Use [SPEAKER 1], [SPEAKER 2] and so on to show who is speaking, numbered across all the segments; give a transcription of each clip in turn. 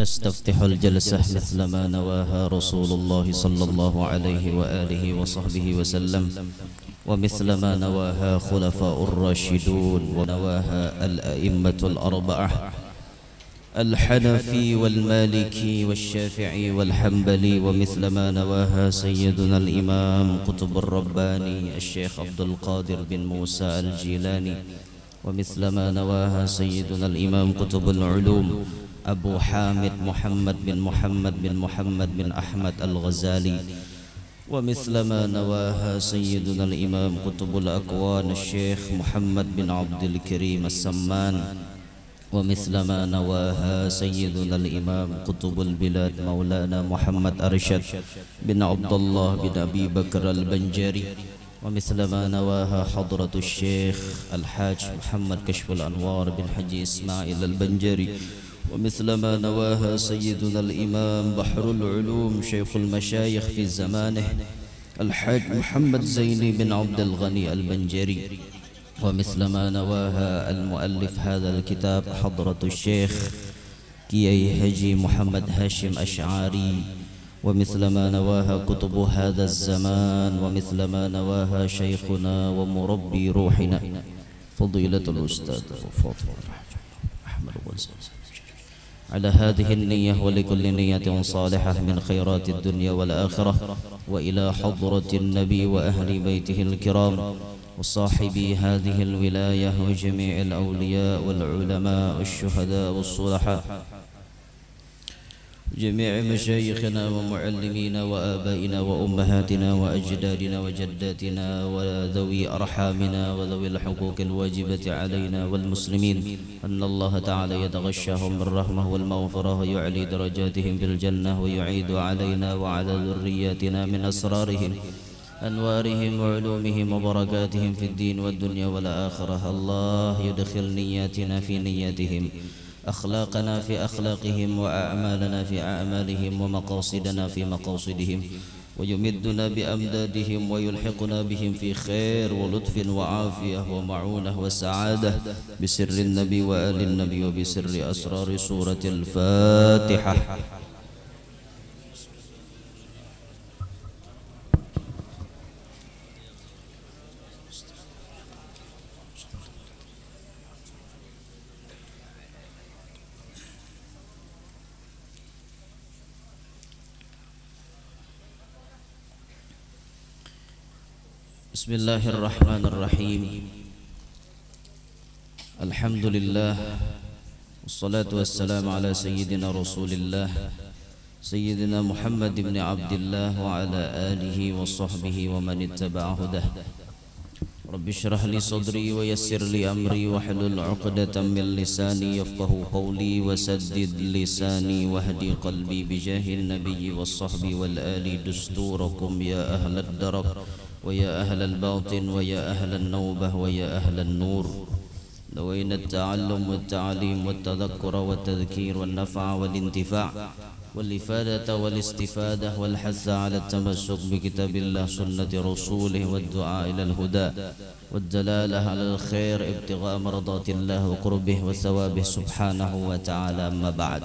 [SPEAKER 1] نستفتح الجلسة مثل ما نواها رسول الله صلى الله عليه وآله وصحبه وسلم، ومثل ما نواها خلفاء الراشدون، ونواها الأئمة الأربعة الحنفي والمالكي والشافعي والحنبلي، ومثل ما نواها سيدنا الإمام قطب الرباني الشيخ عبد القادر بن موسى الجيلاني، ومثل ما نواها سيدنا الإمام قطب العلوم أبو حامد محمد بن محمد بن أحمد الغزالي، ومثل ما نواها سيدنا الإمام قطب الأكوان الشيخ محمد بن عبد الكريم السمان، ومثل ما نواها سيدنا الإمام قطب البلاد مولانا محمد أرشد بن عبد الله بن أبي بكر البنجري، ومثل ما نواها حضرة الشيخ الحاج محمد كشف الأنوار بن حجي إسماعيل البنجري، ومثل ما نواها سيدنا الإمام بحر العلوم شيخ المشايخ في زمانه الحاج محمد زيني بن عبد الغني البنجري، ومثل ما نواها المؤلف هذا الكتاب حضرة الشيخ كيي هجي محمد هاشم أشعاري، ومثل ما نواها كتب هذا الزمان، ومثل ما نواها شيخنا ومربي روحنا فضيلة الأستاذ فاطمة أحمد على هذه النية ولكل نية صالحة من خيرات الدنيا والآخرة، وإلى حضرة النبي وأهل بيته الكرام وصاحبي هذه الولاية وجميع الأولياء والعلماء والشهداء والصلحاء، جميع مشايخنا ومعلمينا وآبائنا وأمهاتنا وأجدادنا وجداتنا وذوي أرحامنا وذوي الحقوق الواجبة علينا والمسلمين، أن الله تعالى يتغشاهم بالرحمة والمغفرة ويعلي درجاتهم في الجنة، ويعيد علينا وعلى ذرياتنا من أسرارهم أنوارهم وعلومهم وبركاتهم في الدين والدنيا والآخرة. الله يدخل نياتنا في نياتهم، أخلاقنا في أخلاقهم، وأعمالنا في أعمالهم، ومقاصدنا في مقاصدهم، ويمدنا بأمدادهم ويلحقنا بهم في خير ولطف وعافية ومعونة وسعادة بسر النبي وآل النبي وبسر أسرار سورة الفاتحة. بسم الله الرحمن الرحيم. الحمد لله والصلاة والسلام على سيدنا رسول الله سيدنا محمد بن عبد الله وعلى آله وصحبه ومن اتبع هداه. رب اشرح لي صدري ويسر لي أمري واحلل عقدة من لساني يفقه قولي، وسدد لساني واهدي قلبي بجاه النبي والصحب والآل دستوركم يا أهل الدرب ويا أهل الباطن ويا أهل النوبة ويا أهل النور. نوينا التعلم والتعليم والتذكر والتذكير والنفع والانتفاع والإفادة والاستفادة والحث على التمسك بكتاب الله سنة رسوله والدعاء إلى الهدى والدلالة على الخير ابتغاء مرضات الله وقربه وثوابه سبحانه وتعالى. أما بعد.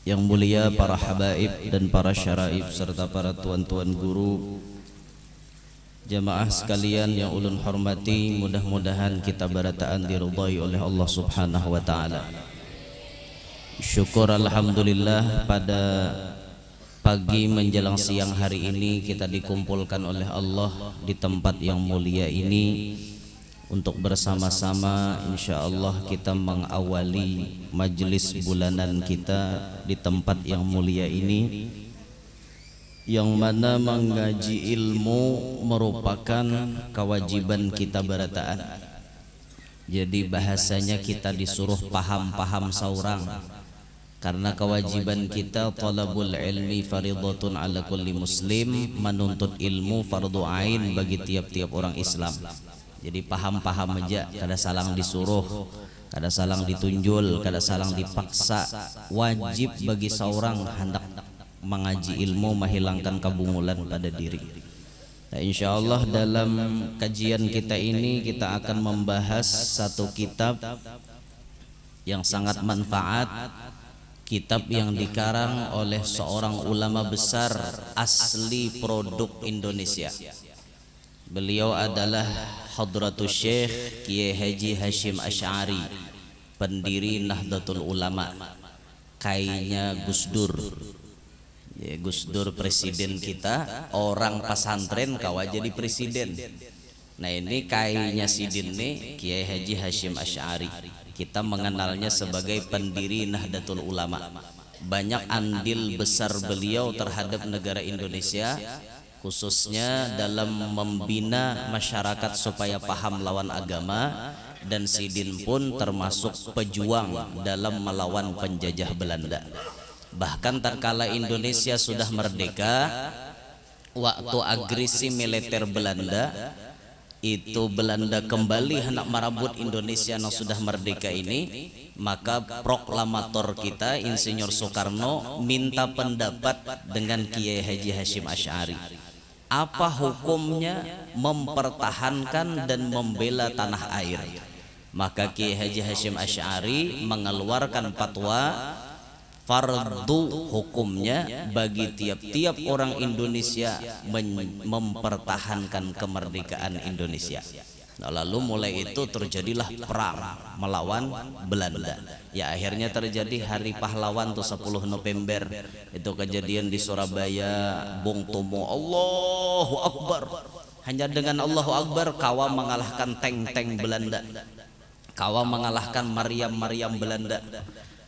[SPEAKER 1] Yang mulia para habaib dan para syaraib serta para tuan-tuan guru, jamaah sekalian yang ulun hormati, mudah-mudahan kita barataan diridhai oleh Allah Subhanahu wa taala. Syukur alhamdulillah pada pagi menjelang siang hari ini kita dikumpulkan oleh Allah di tempat yang mulia ini untuk bersama-sama insyaallah kita mengawali majelis bulanan kita di tempat yang mulia ini, yang mana mengaji ilmu merupakan kewajiban kita barataan. Jadi bahasanya kita disuruh paham-paham saurang, karena kewajiban kita talabul ilmi faridatun ala kulli muslim, menuntut ilmu fardu ain bagi tiap-tiap orang Islam. Jadi paham-paham aja, kada salang disuruh, kada salang ditunjul, kada salang dipaksa. Wajib bagi seorang hendak mengaji ilmu menghilangkan kebungulan pada diri. Nah, insyaallah dalam kajian kita ini kita akan membahas satu kitab yang sangat manfaat, kitab yang dikarang oleh seorang ulama besar asli produk Indonesia. Beliau adalah Hadratus Syekh Kiai Haji Hashim Asy'ari, pendiri Nahdlatul Ulama, kainya Gus Dur. Ya, Gus Dur presiden kita, orang pesantren kawa jadi presiden. Nah ini kainya sidin nih Kiai Haji Hashim Asy'ari. Kita mengenalnya sebagai pendiri Nahdlatul Ulama. Banyak andil besar beliau terhadap negara Indonesia, khususnya dalam membina masyarakat supaya paham lawan agama, dan sidin pun termasuk pejuang dalam melawan penjajah Belanda. Bahkan tatkala Indonesia sudah merdeka, waktu agresi militer Belanda, itu Belanda kembali hendak marabut Indonesia yang sudah merdeka ini, maka proklamator kita Insinyur Soekarno minta pendapat dengan Kiai Haji Hashim Asy'ari. Apa hukumnya mempertahankan dan membela tanah air? Maka Kiai Haji Hashim Asy'ari mengeluarkan fatwa fardu hukumnya bagi tiap-tiap orang Indonesia mempertahankan kemerdekaan Indonesia. Nah, lalu mulai itu terjadilah perang melawan Belanda. Ya akhirnya terjadi Hari Pahlawan tuh 10 November. Itu kejadian di Surabaya, Bung Tomo Allahu Akbar. Hanya dengan Allahu Akbar kawa mengalahkan tank-tank Belanda. Kawa mengalahkan Maryam-Maryam Belanda.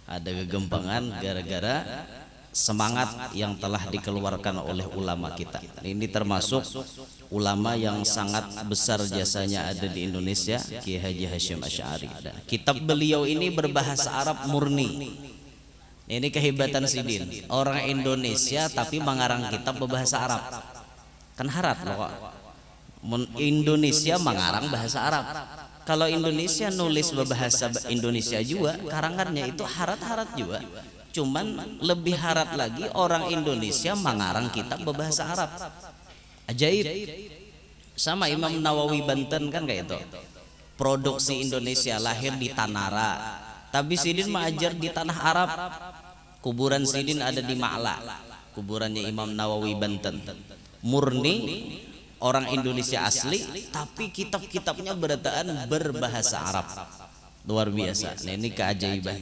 [SPEAKER 1] Ada kegempangan gara-gara semangat yang telah dikeluarkan oleh ulama kita. Ini termasuk ulama yang sangat besar jasanya ada di Indonesia, Kiai Haji Hashim Asy'ari. Kitab beliau ini berbahasa Arab murni. Ini kehebatan sidin, orang Indonesia tapi mengarang kitab berbahasa Arab. Kan harat loh, Indonesia mengarang bahasa Arab. Kalau Indonesia nulis berbahasa Indonesia juga, karangannya itu harat-harat juga. Cuman lebih harat lagi orang Indonesia mengarang kitab berbahasa Arab. Ajaib. Sama Imam Nawawi Banten kan kayak itu. Produksi Indonesia, lahir di Tanara. Tapi sidin mengajar di tanah Arab. Kuburan sidin ada di Ma'la. Kuburannya Imam Nawawi Banten. Murni orang Indonesia asli, tapi kitab-kitabnya berbahasa Arab. Luar biasa. Nah ini keajaiban.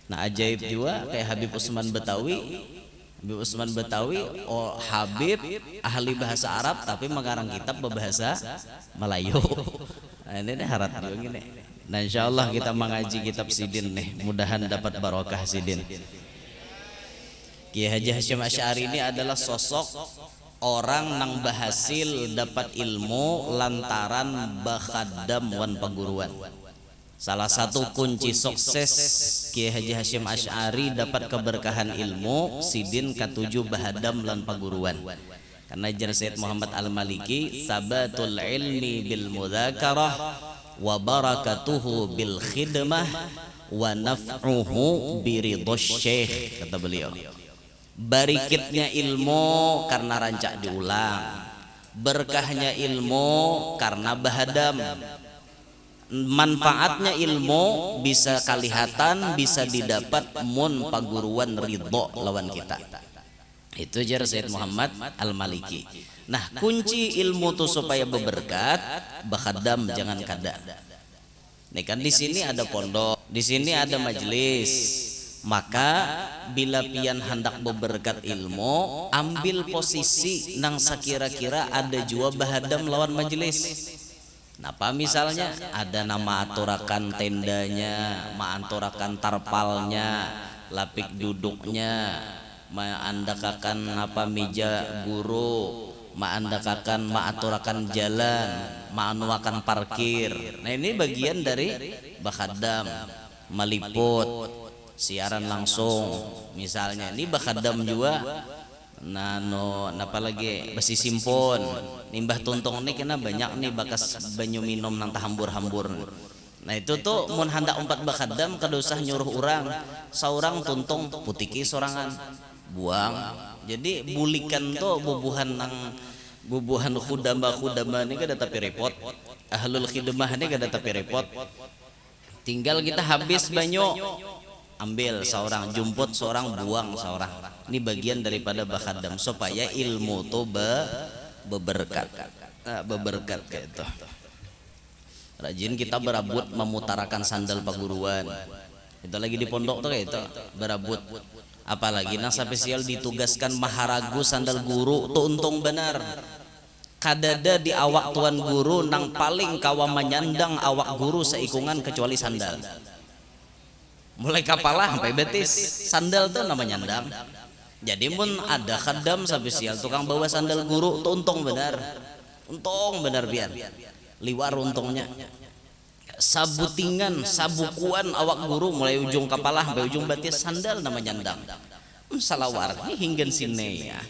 [SPEAKER 1] Nah ajaib juga kayak Habib Usman Betawi. Habib Usman Betawi, oh Habib ahli bahasa Arab tapi mengarang kitab berbahasa Melayu. Nah ini harat juga gini. Nah insya Allah kita mengaji kitab sidin nih, mudahan dapat barokah sidin. Kiai Haji Hashim Asy'ari ini adalah sosok orang nang berhasil dapat ilmu lantaran bakhaddam wan paguruan. Salah satu kunci sukses Kiai Haji Hashim Asy'ari dapat keberkahan ilmu sidin katujuh bahadam lan paguruan. Karena jar Sayyid Muhammad Al-Maliki, sabatul ilmi bil mudzakarah wa barakatuhu bil khidmah wa naf'uhu biridhasy syekh, kata beliau. Barikitnya ilmu karena rancak diulang, berkahnya ilmu karena bahadam, manfaatnya ilmu bisa kalihatan, bisa didapat mun paguruan ridho lawan kita. Itu jar Sayyid Muhammad Al-Maliki. Nah kunci ilmu tuh supaya berberkat, bahadam jangan kada. Nih kan di sini ada pondok, di sini ada majelis. Maka bila pian hendak beberkat ilmu, ambil posisi nang sakira-kira ada jua bahadam lawan majelis. Napa misalnya ada nama aturakan tendanya, maanturakan tarpalnya, lapik duduknya, maandakakan apa meja guru, maandakakan maaturakan jalan, maanuakan parkir. Nah ini bagian dari bahadam, meliput siaran langsung misalnya, ini bakadam juga. Nano napa lagi besi simpon nimbah tuntung ini kena banyak nih bakas banyu minum nang hambur-hambur. Nah itu tuh mun hendak umpat bakadam kada usah nyuruh orang, saurang tuntung putiki sorangan buang. Jadi bulikan tuh bubuhan khudama ini kada tapi repot, ahlul khidmah ini kada tapi repot. tinggal kita habis banyak, ambil seorang, jumput seorang, buang seorang. Ini bagian daripada bakhadam supaya ilmu itu beberkat. Beberkat kayak itu. Rajin kita berabut memutarakan sandal paguruan. Itu lagi di pondok tuh kayak itu, berabut. Apalagi nang spesial ditugaskan maharagu sandal guru tuh untung benar. Kadada di awak tuan guru nang paling kawa menyandang awak guru seikungan kecuali sandal. Mulai kapalah sampai betis sandal tuh namanya nyandang. Jadi pun ada khadam spesial tukang bawa sandal guru tuh untung benar biar liwar untungnya. Sabutingan sabukuan awak guru mulai ujung kepala sampai ujung betis sandal namanya nyandang. Salawar ini hingga sini ya.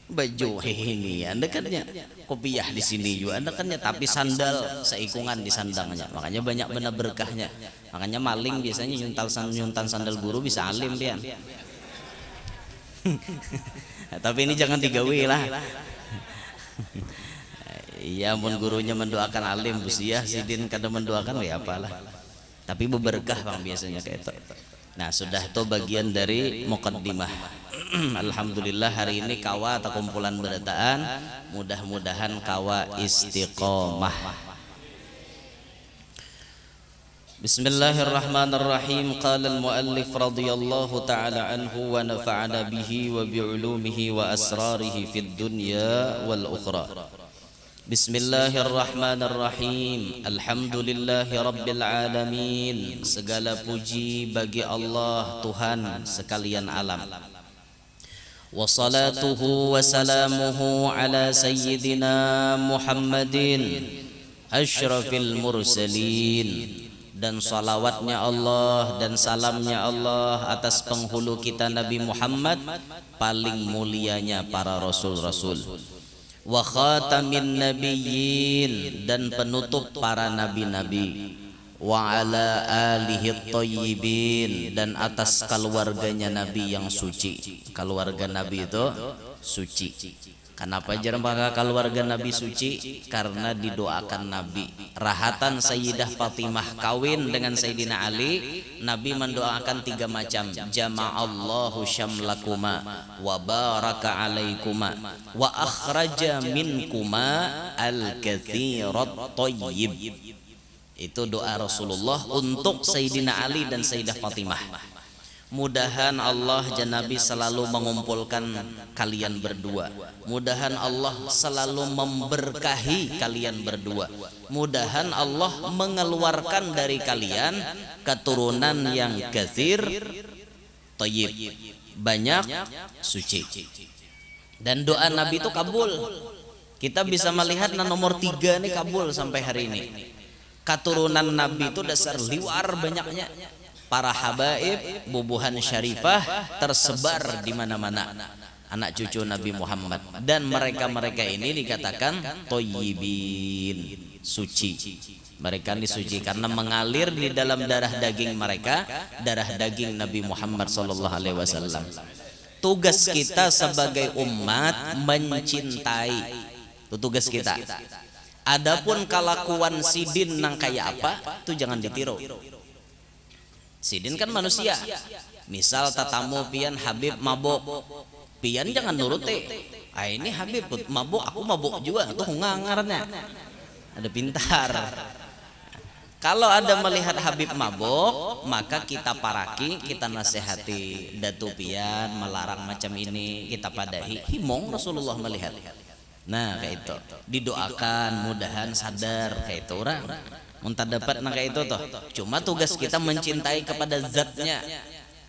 [SPEAKER 1] Baju ini anda kannya kopiah di sini juga anda kannya, tapi sandal seikungan di sandangnya, makanya banyak benar berkahnya. Makanya maling biasanya nyuntan sandal guru bisa alim dia. Tapi ini jangan digawe lah. Iya, mun gurunya mendoakan alim busiah sidin kada mendoakan ya apalah. Tapi berberkah bang biasanya kayak itu. Nah sudah itu bagian dari muqaddimah. Alhamdulillah hari ini kawa atau kumpulan berataan, mudah-mudahan kawa istiqomah. Bismillahirrahmanirrahim. Qala al-muallif radhiyallahu ta'ala anhu wa nafa'ana bihi wa bi'ulumihi wa asrarihi fid dunya wal ukhra. Bismillahirrahmanirrahim. Alhamdulillahi rabbil alamin. Segala puji bagi Allah Tuhan sekalian alam. Wassalatuhu wassalamuhu ala sayyidina Muhammadin asyrafil mursalin. Dan salawatnya Allah dan salamnya Allah atas penghulu kita Nabi Muhammad, paling mulianya para rasul-rasul. Wa khatamin nabiyyin, dan penutup para nabi-nabi. Wa ala alihi thayyibin, dan atas keluarganya nabi yang suci. Keluarga nabi itu suci. Kenapa jarang keluarga nabi suci? Karena didoakan nabi. Rahatan Sayyidah Fatimah kawin dengan Sayyidina Ali, nabi mendoakan 3 macam. Jama'allahu syamlakuma wa baraka alaikuma wa akhraja minkuma al-katsirat thayyib. Itu doa Rasulullah untuk Sayyidina Ali dan Sayyidah Fatimah. Mudahan Allah dan Nabi selalu mengumpulkan kalian berdua. Mudahan Allah selalu memberkahi kalian berdua. Mudahan Allah mengeluarkan dari kalian keturunan yang katsir, thayyib, banyak, suci. Dan doa Nabi itu kabul. Kita bisa melihat nomor 3 ini kabul sampai hari ini. Keturunan Nabi itu dasar liwar banyaknya. Para habaib, bubuhan syarifah tersebar di mana-mana, anak cucu Nabi Muhammad, dan mereka-mereka ini dikatakan thayyibin, suci. Mereka disuci karena mengalir di dalam darah daging mereka, darah daging Nabi Muhammad SAW. Tugas kita sebagai umat mencintai, itu tugas kita. Adapun kelakuan sidin nang kayak apa, itu jangan ditiru. Sidin kan manusia. Misal tatamu pian Habib mabok, pian jangan nuruti. Ini Habib mabok, aku mabok juga. Itu ngangarnya. Ada pintar. Kalau ada melihat Habib mabok, maka kita paraki, kita nasihati. Datu pian melarang macam ini, kita padahi. Himong Rasulullah melihat. Nah kayak itu. Didoakan, mudahan sadar kayak itu orang. Muntah dapat kayak itu toh. Cuma tugas kita mencintai kepada zatnya.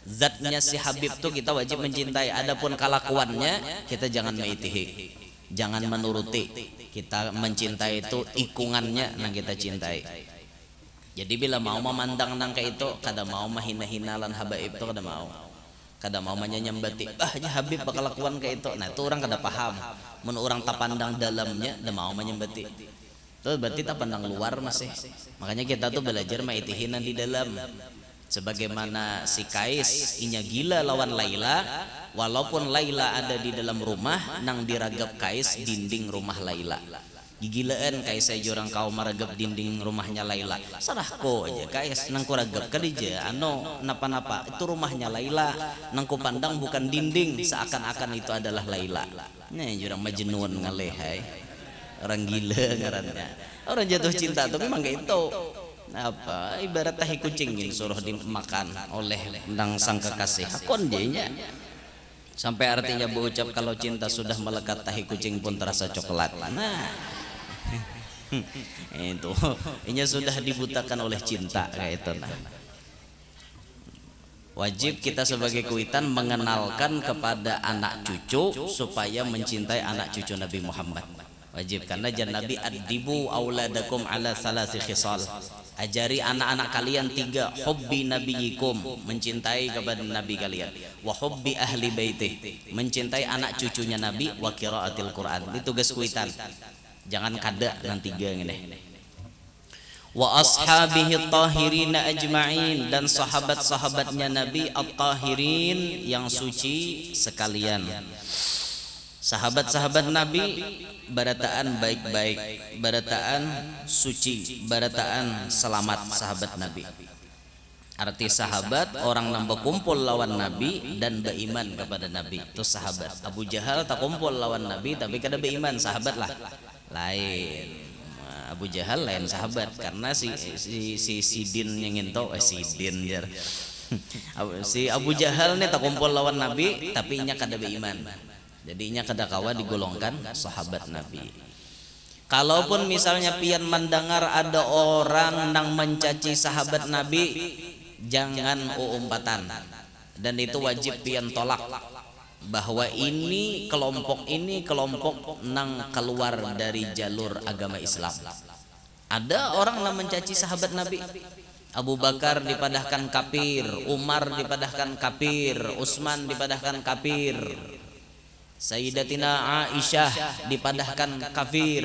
[SPEAKER 1] Zatnya si Habib tuh kita wajib mencintai. Adapun kelakuannya kita jangan meitihi, jangan menuruti. Kita mencintai itu ikungannya nang kita cintai. Jadi bila mau memandang nang kayak itu, kada mau mahina-hinalan habaib itu kada mau. Kada mau menyembati. Habib bakal lakukan kayak itu. Nah itu orang kada paham. Mun orang tak pandang dalamnya, kada mau menyembati. Itu berarti tak pandang luar masih. Makanya kita tuh belajar maitihinan di dalam. Sebagaimana si Kais inya gila lawan Laila, walaupun Laila ada di dalam rumah, nang diragap Kais dinding rumah Laila.
[SPEAKER 2] gigilaan kayak saya jurang kau maragap dinding rumahnya Laila sarahko aja kayak nang kuragap kadija ano napa-napa itu rumahnya Laila nang ku pandang bukan dinding seakan-akan itu adalah Laila. Nah jurang majnun ngalehai orang gila ngarannya orang jatuh cinta tuh memang kayak itu apa ibarat tahi kucing suruh dimakan oleh nang sang kekasih hakon jenya sampai artinya berucap kalau cinta sudah melekat tahi kucing pun terasa coklat. Nah itu ini sudah dibutakan oleh cinta kayak itu. Nah wajib kita sebagai kuitan mengenalkan kepada anak cucu supaya mencintai anak cucu Nabi Muhammad. Wajib karena jan Nabi adibu auladakum ala salasi khisal, ajari anak-anak kalian 3 hubbi nabiyikum, mencintai kepada nabi kalian, wa hubbi ahli baiti, mencintai anak cucunya Nabi, wa qiraatil Quran. Ini tugas kuitan. Jangan kada dengan 3 ini. Wa ashabihi tahirina ajma'in, dan sahabat-sahabatnya Nabi at-tahirin yang suci sekalian. Sahabat-sahabat Nabi barataan baik-baik, barataan suci, barataan selamat sahabat Nabi. Arti sahabat orang nambah kumpul lawan Nabi dan beriman kepada Nabi, itu sahabat. Abu Jahal tak kumpul lawan Nabi tapi kada beriman, sahabat lah. Lain. Abu Jahal lain sahabat karena si Sidin yang ngento Sidin jar. Si Abu Jahal nih tak kumpul lawan Nabi tapi nya kada beriman. Jadinya kada kawa digolongkan sahabat Nabi. Kalaupun misalnya pian mendengar ada orang nang mencaci sahabat Nabi, jangan uumpatan, dan itu wajib pian tolak bahwa ini kelompok nang keluar dari jalur agama Islam. Ada orang nang mencaci sahabat Nabi. Abu Bakar dipadahkan kafir, Umar dipadahkan kafir, Utsman dipadahkan kafir, Sayyidatina Aisyah dipadahkan kafir.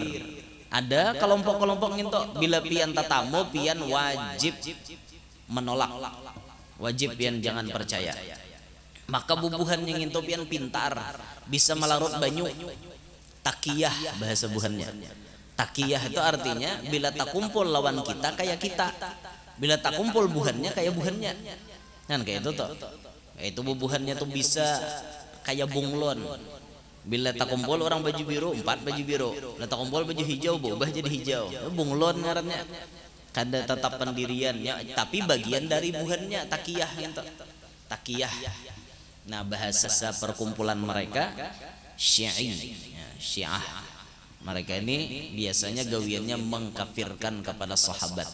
[SPEAKER 2] Ada kelompok-kelompok nginto, bila pian tatamu pian wajib menolak, wajib pian jangan percaya. Maka bubuhan yang nginto pian pintar, bisa melarut banyu. Takiyah bahasa buhannya. Takiyah itu artinya bila tak kumpul lawan kita kayak kita, bila tak kumpul buhannya kayak buhannya. Kan kayak itu toh. Itu bubuhannya tuh bisa kayak bunglon. Bila tak kumpul orang baju biru 4 baju biru, bila tak kumpul baju hijau berubah jadi hijau, bunglon ngarannya. Kada tetap pendiriannya tapi bagian dari buhannya takiyah gitu. Takiyah. Nah bahasa perkumpulan mereka Syiah. Mereka ini biasanya gawiannya mengkafirkan kepada sahabat.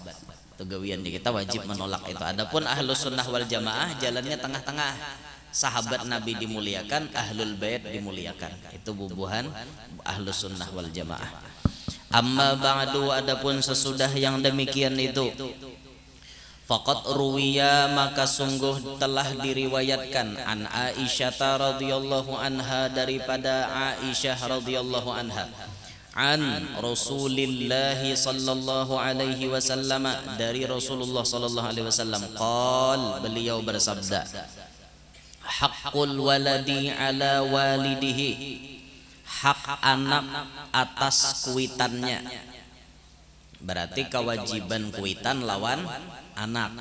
[SPEAKER 2] Itu gawian kita wajib menolak itu. Adapun ahlus sunnah wal jamaah jalannya tengah-tengah. Sahabat Nabi dimuliakan, ahlul bait dimuliakan. Itu bubuhan ahlus sunnah wal jamaah. Amma ba'du, adapun sesudah yang demikian itu, faqad ruwiya, maka sungguh telah diriwayatkan, an Aisyah radhiyallahu anha, daripada Aisyah radhiyallahu anha, an Rasulillah sallallahu alaihi wasallam, dari Rasulullah sallallahu alaihi wasallam, qal, beliau bersabda, haqqul waladi ala walidihi, hak anak atas kuitannya. Berarti kewajiban kuitan lawan anak.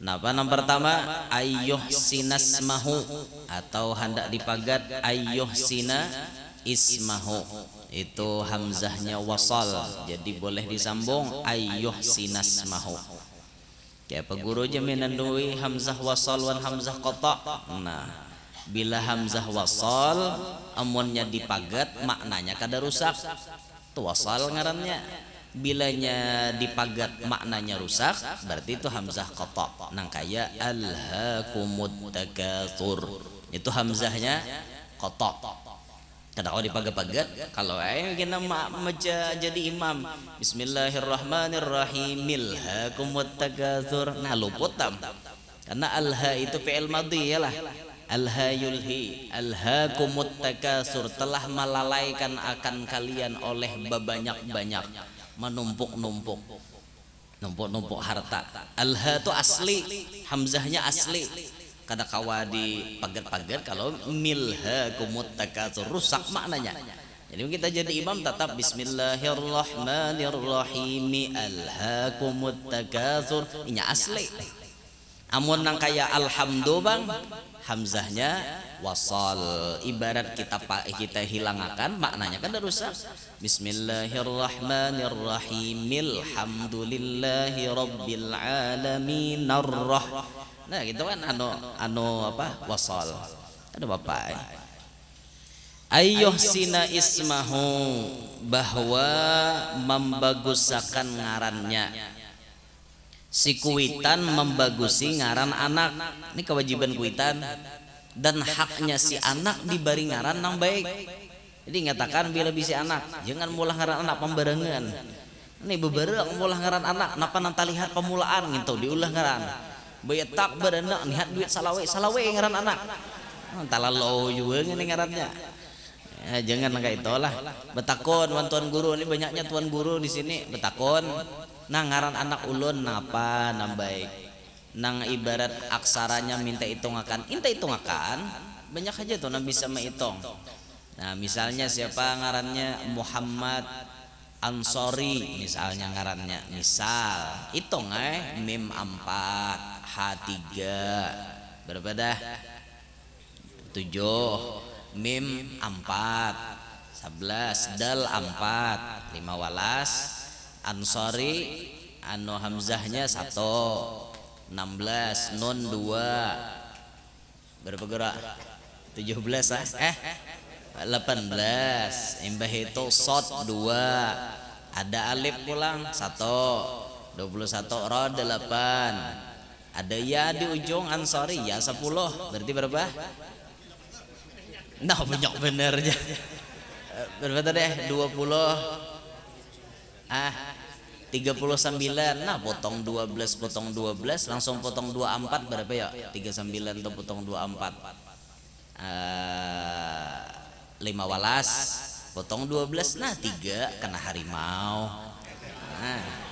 [SPEAKER 2] Napa yang pertama, ayyuh sinasmahu, atau hendak dipagat ayyuh sina ismahu. Itu hamzahnya wasal, jadi boleh disambung ayyuh sinasmahu. Kayak peguru jaminan dui hamzah wasal wan hamzah qata. Nah, bila hamzah wasal amunnya dipagat maknanya kada rusak, itu wasal ngarannya. Bilanya dipagat maknanya rusak, berarti itu hamzah qata. Nang kaya alhaakumut takatsur, itu hamzahnya qata. Kada kau dipagat-pagat. Kalau kita maca jadi imam, Bismillahirrahmanirrahim, alhaakumut takatsur, nah luput tam. Karena alha itu fi'il madhi ya lah. Alha yulhi, alhaakumut takatsur, telah melalaikan akan kalian oleh bebanyak-banyak, menumpuk-numpuk harta. Alha itu asli, hamzahnya asli. Kada kawa di pagar-pagar. Kalau milha kumut takatsur rusak maknanya. Jadi kita jadi imam tetap Bismillahirrahmanirrahim alhaakumut takatsur, ini asli. Amun nang kaya alhamdu bang, hamzahnya wasal. Ibarat kita hilangakan maknanya kan rusak. Bismillahirrahmanirrahim alhamdulillahi rabbil alamin arrah. Nah gitu kan anu apa wasal. Ada bapak. Ayyuhsina ismahu, bahwa membagusakan ngarannya. Si kuitan membagusi ngaran anak. Ini kewajiban kuitan dan haknya si anak diberi ngaran nang baik. Jadi ngatakan bila bisi anak jangan mulah ngaran anak pembarengan. Ini beberapa mulah ngaran anak napa nanta lihat pemulaan gitu diulah ngaran. Betak berenak lihat duit salawe ngaran anak. Entahlah lo juga ngene ngarannya. Ya, jangan kayak itulah. Betakon wan tuan guru, ini banyaknya tuan guru di sini. Betakon nang ngaran anak ulun napa nambaik. Nang ibarat aksaranya minta hitungakan, banyak aja tuh nang bisa menghitung. Nah, misalnya siapa ngarannya Muhammad Ansori misalnya ngarannya. Misal hitung mim 4, h 3. Berapa dah? 7. Mim 4, 11, dal 4, 5 walas, ansori, anu hamzahnya 1, 16, nun 2, berapa gerak? 17 18, imbah itu sot 2, ada alif pulang 1, 21 ro 8, ada ya di ujung ansori ya 10, berarti berapa? Nah banyak benernya. Berapa tadi? 20 39. Nah potong 12 langsung potong 24 berapa ya? 39 tuh potong 24 5 walas potong 12. Nah 3 kena harimau. Nah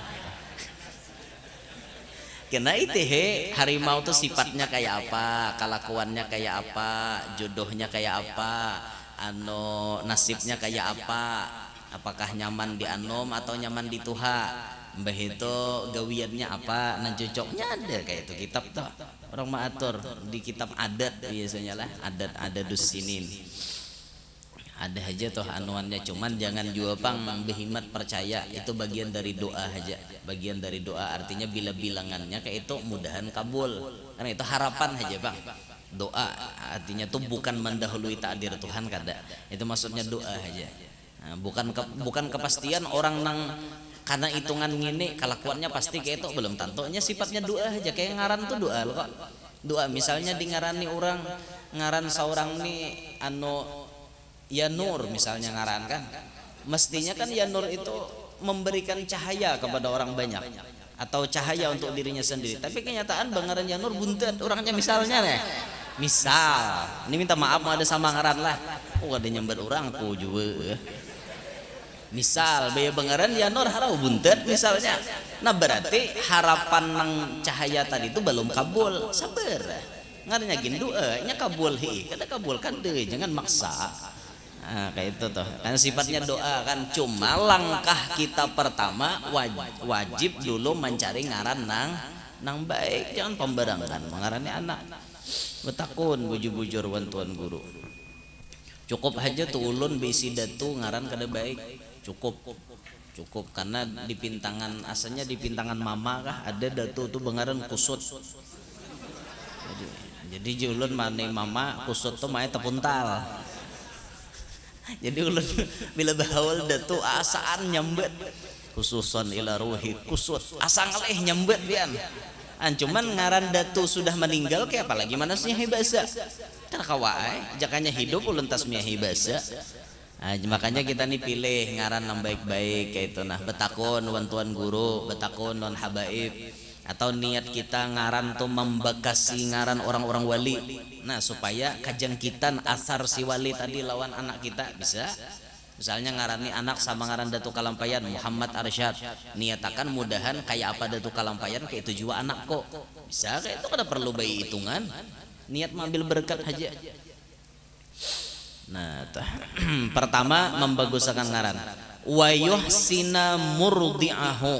[SPEAKER 2] kena itu harimau tuh sifatnya kayak apa, kelakuannya kayak apa, jodohnya kayak apa, nasibnya kayak apa, apakah nyaman di anom atau nyaman di tuha, mbah itu gawiannya apa, nah cocoknya ada kayak itu kitab tuh orang maatur di kitab adat biasanya lah, adat dussinin. Ada aja tuh anuannya, cuman jangan juga pang behimat percaya itu bagian dari doa aja, bagian dari doa, artinya bila bilangannya kayak itu mudahan kabul, karena itu harapan aja bang. Doa artinya tuh bukan mendahului takdir Tuhan kada, itu maksudnya doa aja. Nah, bukan kepastian orang nang karena hitungan gini kelakuannya pasti kayak itu, belum tentunya sifatnya doa aja, kayak ngaran tuh doa loh kok. Doa misalnya di ngarani orang ngaran seorang nih ya Nur misalnya ngaran kan, mestinya kan ya Nur itu memberikan cahaya kepada orang banyak atau cahaya untuk dirinya sendiri, tapi kenyataan bangaran ya Nur buntet orangnya misalnya nih, misal ini minta maaf mau ada sama ngaran lah, ada nyamber orang aku juga misal baya bangaran ya Nur harau buntet misalnya. Nah berarti harapan nang cahaya tadi itu belum kabul, sabar ngarannya gin doa nya kabul kada kabulkan deh, jangan maksa. Nah, kayak itu tuh kan sifatnya doa kan, cuma langkah kita pertama wajib dulu mencari ngaran nang baik, jangan pembarangan mengarani anak. Betakun bujur-bujur wan tuan guru, cukup aja tuh ulun bisi datu ngaran kada baik, cukup karena di pintangan asalnya di pintangan mama kah ada datu tuh bengaran kusut. Jadi julun mana mama kusut tuh mae tepuntal. Jadi ulun bila bahawal datu asaan nyambet khususan ila ruhi kusut asa ngaleh nyambet pian. Cuman ngaran datu sudah meninggal kayak apalagi manasnya hibasa. Terkawaai jakanya hidup ulun tasmiyah hibasa. Makanya kita nih pilih ngaran yang baik-baik kayak itu. Nah betakun wan tuan guru, betakun non habaib, atau niat kita ngaran tuh membekasi ngaran orang-orang wali. Nah supaya kajangkitan asar si wali tadi lawan anak kita bisa. Misalnya ngarani anak sama ngaran Datu Kalampayan Muhammad Arsyad, niatakan mudahan kayak apa Datu Kalampayan kayak itu juga anak kok. Bisa kayak itu kada perlu bayi hitungan. Niat mengambil berkat aja. Nah, pertama membaguskan ngaran. Wa yuhsina murdi'ahu.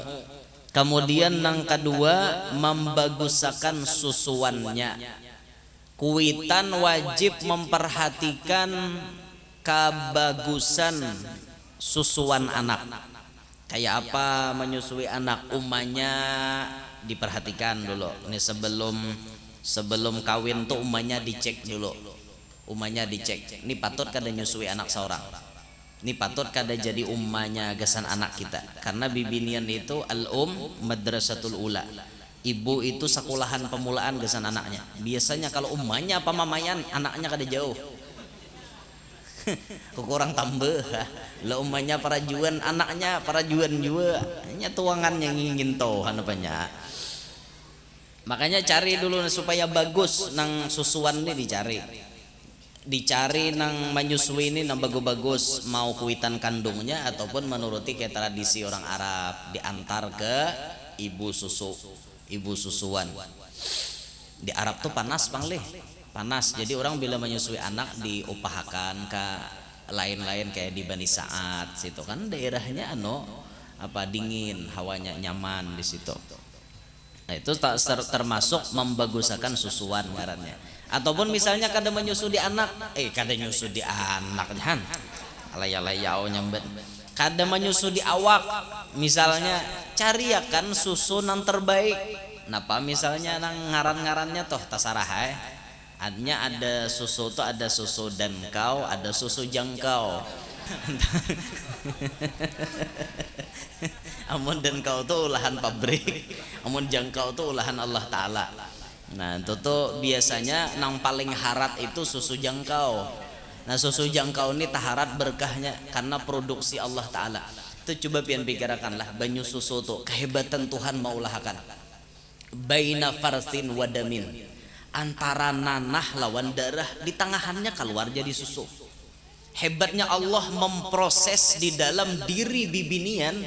[SPEAKER 2] Kemudian yang kedua membaguskan susuannya. Kuitan wajib memperhatikan kebagusan susuan anak. Kayak apa menyusui anak, umanya diperhatikan dulu. Ini sebelum kawin tuh umanya dicek dulu. Umanya dicek. Ini patut kada nyusui anak seorang. Ini patut kada jadi umanya gesan anak kita. Karena bibinian itu madrasatul ula. Ibu itu sekolahan pemulaan gesan anaknya. Biasanya kalau umanya apa mamanya anaknya kada jauh. Kurang tambah lah umanya parajuan, anaknya parajuan juga. Hanya tuangan yang ingin tahu apanya. Makanya cari dulu supaya bagus nang susuan ini dicari nang menyusui ini nang bagus-bagus, mau kuitan kandungnya ataupun menuruti kayak tradisi orang Arab diantar ke ibu susuan. Di Arab tuh panas panglih, panas. Jadi orang bila menyusui anak diupahakan ke lain-lain kayak di Bani Sa'ad situ kan daerahnya dingin, hawanya nyaman di situ. Nah, itu termasuk membaguskan susuan ngarannya. Ataupun misalnya kada menyusu di anak, kada nyusu di anak kan, alaya-layau nyambet. Kada menyusu di awak, misalnya cari akan susu yang terbaik. Napa misalnya nang ngaran-ngarannya toh tasarah adanya ada susu tuh ada susu dan kau, ada susu jangkau. Amun dan kau tuh olahan pabrik, amun jangkau tuh olahan Allah Ta'ala. Nah itu tuh biasanya nang paling harat itu susu jangkau. Nah susu jangkau ini taharat berkahnya karena produksi Allah Ta'ala. Itu coba pian pikirkanlah banyu susu tuh kehebatan Tuhan maulahakan. Baina farsin wadamin, antara nanah lawan darah di tangahannya keluar jadi susu. Hebatnya Allah memproses di dalam diri bibinian.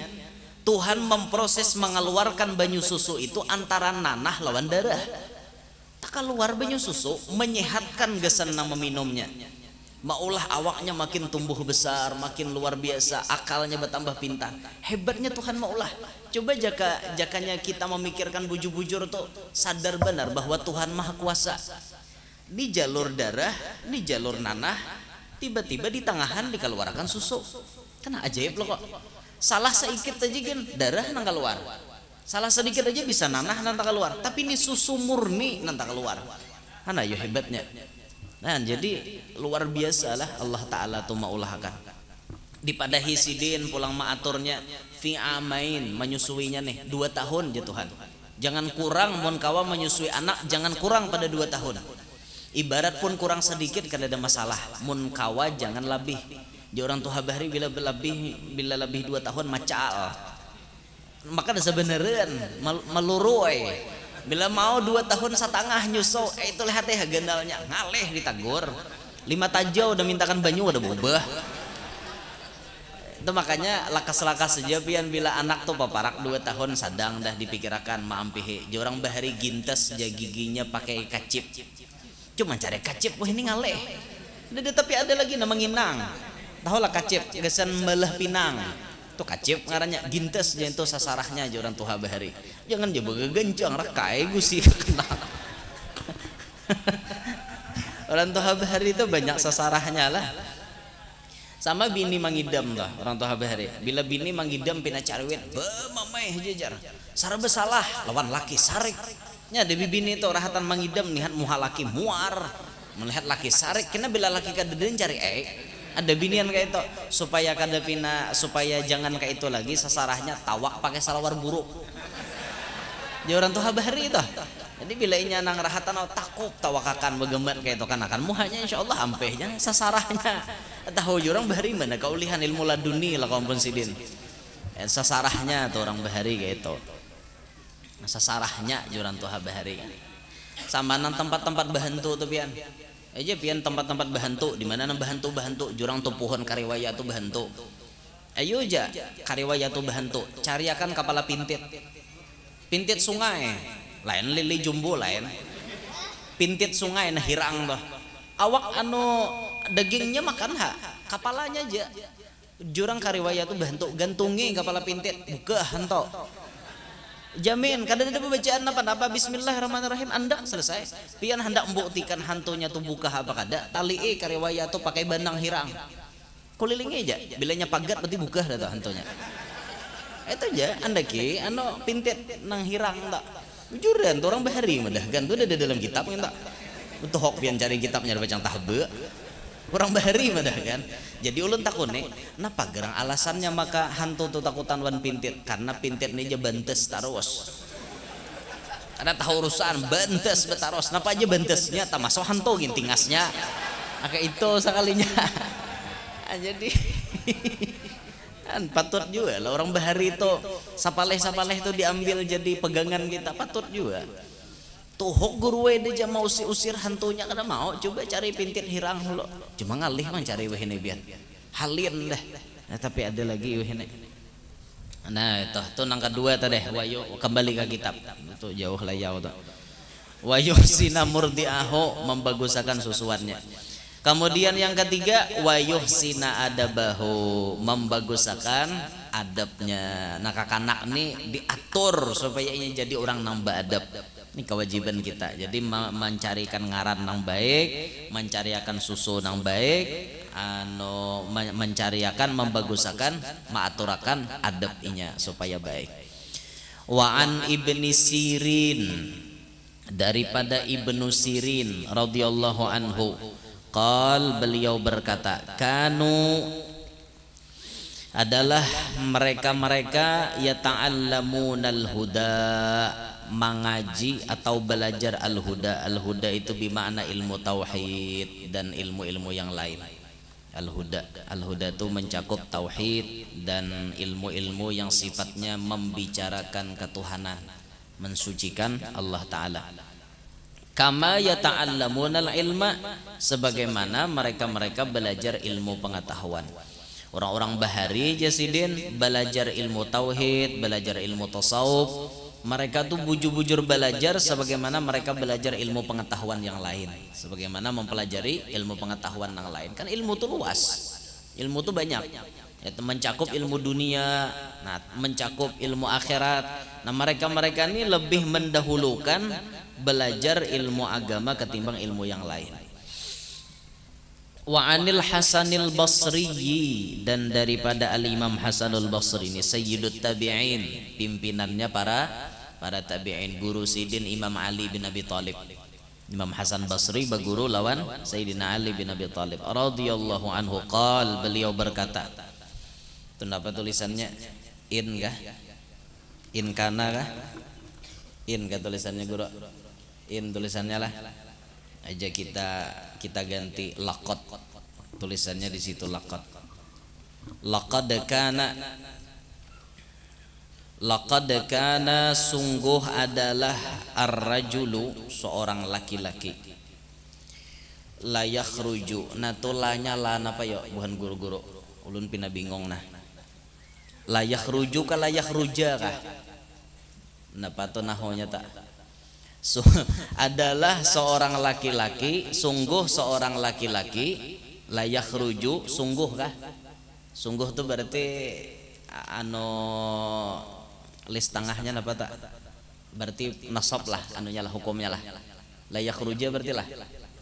[SPEAKER 2] Tuhan memproses mengeluarkan banyu susu itu antara nanah lawan darah. Tak keluar banyu susu menyehatkan gesan meminumnya. Maulah awaknya makin tumbuh besar, makin luar biasa, akalnya bertambah pintar. Hebatnya Tuhan maulah. Coba jakanya kita memikirkan bujur-bujur tuh sadar benar bahwa Tuhan Maha Kuasa. Di jalur darah, di jalur nanah, tiba-tiba di tangahan dikeluarkan susu. Kena ajaib loh kok. Salah sedikit aja kan darah nang keluar. Salah sedikit aja bisa nanah nang keluar. Tapi ini susu murni nang keluar. Mana yo hebatnya. Nah jadi luar biasa lah Allah Ta'ala tuh maulahkan. Dipada hisidin pulang maaturnya fi amain menyusuinya nih 2 tahun ya Tuhan. Jangan kurang mun kawa menyusui anak, jangan kurang pada 2 tahun. Ibarat pun kurang sedikit kada ada masalah. Mun kawa jangan lebih. Di orang tua bahari bila lebih 2 tahun macal. Maka sebenarnya melurui. Bila mau 2 tahun setengah nyusul, itu lihat ya gendalnya ngaleh ditagur. 5 tajau udah mintakan banyu udah berubah. Itu makanya lakas-lakas saja pian bila anak tuh paparak 2 tahun sadang dah dipikirkan maampihe. Jorang bahari gintes ja giginya pakai kacip. Cuma cari kacip, wah ini ngaleh. Tapi ada lagi nama nginang. Tahu lah kacip, gesan belah pinang. Tuh kacip ngarannya gintes jangan tuh sasarahnya aja orang tuha bahari. Jangan dia begegencang rakai gusi kena. Orang tuha bahari itu banyak sasarahnya lah. Sama bini mangidam lah orang tuha bahari. Bila bini mangidam pina carwit, mamai jajar. Sara besalah lawan laki sarik. Nya debi bini itu rahatan mangidam nihat muha laki muar. Melihat laki sarik, kena bila laki kadeden cari ada binian kayak itu supaya kada pina supaya jangan kayak itu lagi sasarahnya tawak pakai salawar buruk. Dia orang tuha bahari itu. Jadi bila inya nang rahatan takut tawakakan begemet kayak itu kan akan muhanya insyaallah ampehnya sasarahnya. Tahu orang bahari mana kaulihan ilmu laduni lah kaum pun sidin. Sasarahnya tuh orang bahari kayak itu. Sasarahnya orang tuha bahari. Sama nang tempat-tempat bahantu tuh pian. Aja pian tempat-tempat bahantu di mana nang bahantu jurang tuh pohon kariwaya tuh bahantu. Ayo aja kariwaya tuh bahantu. Cariakan kepala pintit sungai. Lain lili jumbo lain. Pintit sungai nah hirang tuh. Awak dagingnya makan kapalanya aja. Jurang kariwaya tuh bantu gantungi kepala pintit buka hanto. Jamin kadang ada pembacaan apa bismillahirrahmanirrahim anda selesai. Pian hendak membuktikan hantunya tuh buka apa kada tali kariwaya tuh pakai benang hirang. Kulilingnya aja bilanya pagat berarti buka dah hantunya. Itu aja anda ki ano pintit nang hirang tak. Juran tuh orang bahari madah kan tuh ada dalam kitab kan tak. Untuk hok pian cari kitabnya bacang tahbe. Orang bahari madah kan. Jadi ulun takut nih, napa gerang alasannya maka hantu tuh takutan wan pintit karena pintit nih aja bentes taros. Karena tahu urusan bentes betaros, napa aja bentesnya tak masuk hantu gintingasnya. Maka itu sekalinya. Jadi kan patut juga lah orang bahari itu sapaleh itu diambil jadi pegangan kita patut juga. Tuhok guru dia mau usir hantunya karena mau coba cari pintit hirang dulu. Cuma ngalih mah cari wehene biar halin dah. Nah, tapi ada lagi wehene. Nah itu tuh nang kedua tadi wayo kembali ke kitab itu jauh layau tuh. Wayo sinamur diaho membagusakan susuannya. Kemudian yang ketiga wayo sina adabahu membagusakan adabnya. Nah kakanak nih diatur supaya ini jadi orang nambah adab. Ini kewajiban kita. Jadi mencarikan ngaran nang baik, mencariakan susu nang baik, mencariakan membagusakan, maaturakan adabnya supaya baik. Wa an Ibni Sirin daripada Ibnu Sirin radhiyallahu anhu qal beliau berkata kanu adalah mereka-mereka yata'allamunal huda mengaji atau belajar al-huda. Al-huda itu bermakna ilmu tauhid dan ilmu-ilmu yang lain. Al-huda itu mencakup tauhid dan ilmu-ilmu yang sifatnya membicarakan ketuhanan, mensucikan Allah Ta'ala. Kama yata'allamunal ilma sebagaimana mereka-mereka belajar ilmu pengetahuan. Orang-orang bahari jasidin belajar ilmu tauhid, belajar ilmu tasawuf. Mereka tuh bujur-bujur belajar sebagaimana mereka belajar ilmu pengetahuan yang lain. Sebagaimana mempelajari ilmu pengetahuan yang lain. Kan ilmu tuh luas. Ilmu tuh banyak. Ya, mencakup ilmu dunia, nah, mencakup ilmu akhirat. Nah, mereka-mereka ini lebih mendahulukan belajar ilmu agama ketimbang ilmu yang lain. Wa anil Hasanil Basri dan daripada Al-Imam Hasanul Basri ini sayyidut tabi'in, pimpinannya para tabi'in, guru Sidin Imam Ali bin Abi Thalib. Imam Hasan Basri berguru lawan Sayyidina Ali bin Abi Thalib radhiyallahu anhu qal beliau berkata. Itu apa tulisannya? In kah? In kana kah? In kah tulisannya guru? In tulisannya lah. Aja kita ganti laqad, tulisannya di situ laqad. Laqad kana sungguh adalah ar-rajulu seorang laki-laki la yakhruju. Nah tulanya lah apa ya bukan guru-guru ulun pina bingung nah. La yakhruju ka la yakhruja kah? Napa to nahonya tak? Adalah seorang laki-laki, sungguh seorang laki-laki layak rujuk, sungguh kah? Sungguh tuh berarti list tengahnya apa tak? Berarti nasab lah, anunya lah hukumnya lah. Layak ruja berarti lah.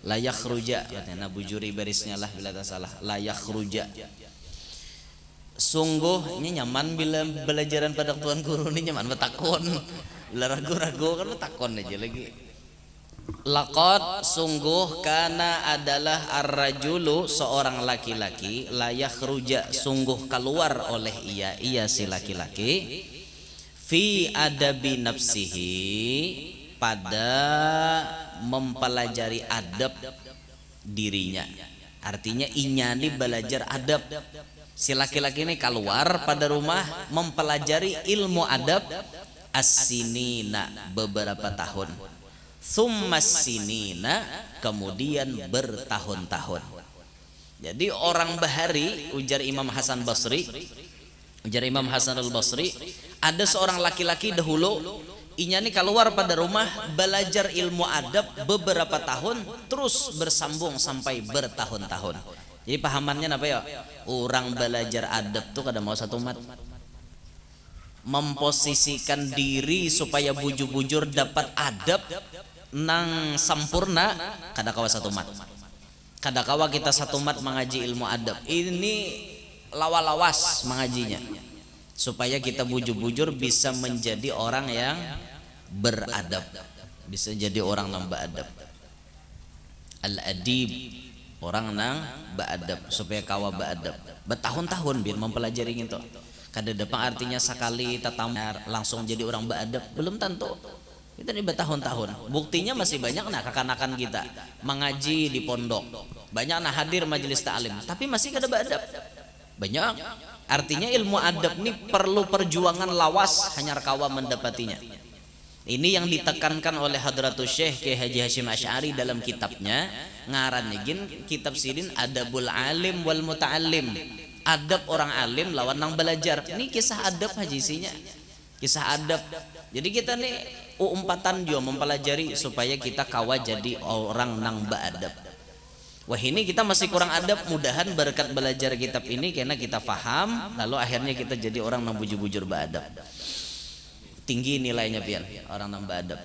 [SPEAKER 2] Layak ruja, nah bujuri barisnya lah bila tak salah. Layak ruja. Sungguh ini nyaman bila belajaran pada tuan guru ini nyaman betakon. Bila ragu-ragu kan betakon aja lagi. Laqad sungguh kana adalah ar-rajulu seorang laki-laki layak ruja sungguh keluar oleh ia si laki-laki fi adabi nafsihi pada mempelajari adab dirinya. Artinya inyani belajar adab. Si laki-laki ini keluar pada rumah mempelajari ilmu adab as-sinina beberapa tahun. Tsummas sinina kemudian bertahun-tahun. Jadi orang bahari ujar Imam Hasan Basri, ujar Imam Hasan al-Basri, ada seorang laki-laki dahulu inya ini keluar pada rumah belajar ilmu adab beberapa tahun terus terus bersambung sampai bertahun-tahun. Jadi pahamannya apa ya? Orang belajar adab tuh kada mau satu mat, memposisikan diri supaya bujur-bujur dapat adab nang sampurna kada kawa satu mat. Kada kawa kita satu mat mengaji ilmu adab. Ini lawas-lawas mengajinya supaya kita bujur-bujur bisa menjadi orang yang beradab, bisa jadi orang nang beradab. Al-adib, orang nang beadab, supaya kawa beadab. Bertahun-tahun biar mempelajari gitu. Kada depan artinya sekali tatamar langsung jadi orang beadab, belum tentu. Kita ini bertahun-tahun. Buktinya masih banyak nah kekanakan kita mengaji di pondok, banyak nah hadir majelis ta'lim, tapi masih kada beadab. Banyak. Artinya ilmu adab ini perlu perjuangan lawas hanya kawa mendapatinya. Ini yang ditekankan oleh Hadratus Syekh Kiai Haji Hasyim Asy'ari dalam kitabnya ngarannya gin kitab sidin Adabul Alim wal Muta'allim. Adab orang alim lawan nang belajar. Ini kisah adab haji isinya. Kisah adab. Jadi kita nih umpatan juga mempelajari supaya kita kawa jadi orang nang beadab. Wah ini kita masih kurang adab, mudahan berkat belajar kitab ini karena kita faham, lalu akhirnya kita jadi orang nang bujur-bujur beadab. Tinggi nilainya pian orang nang beadab.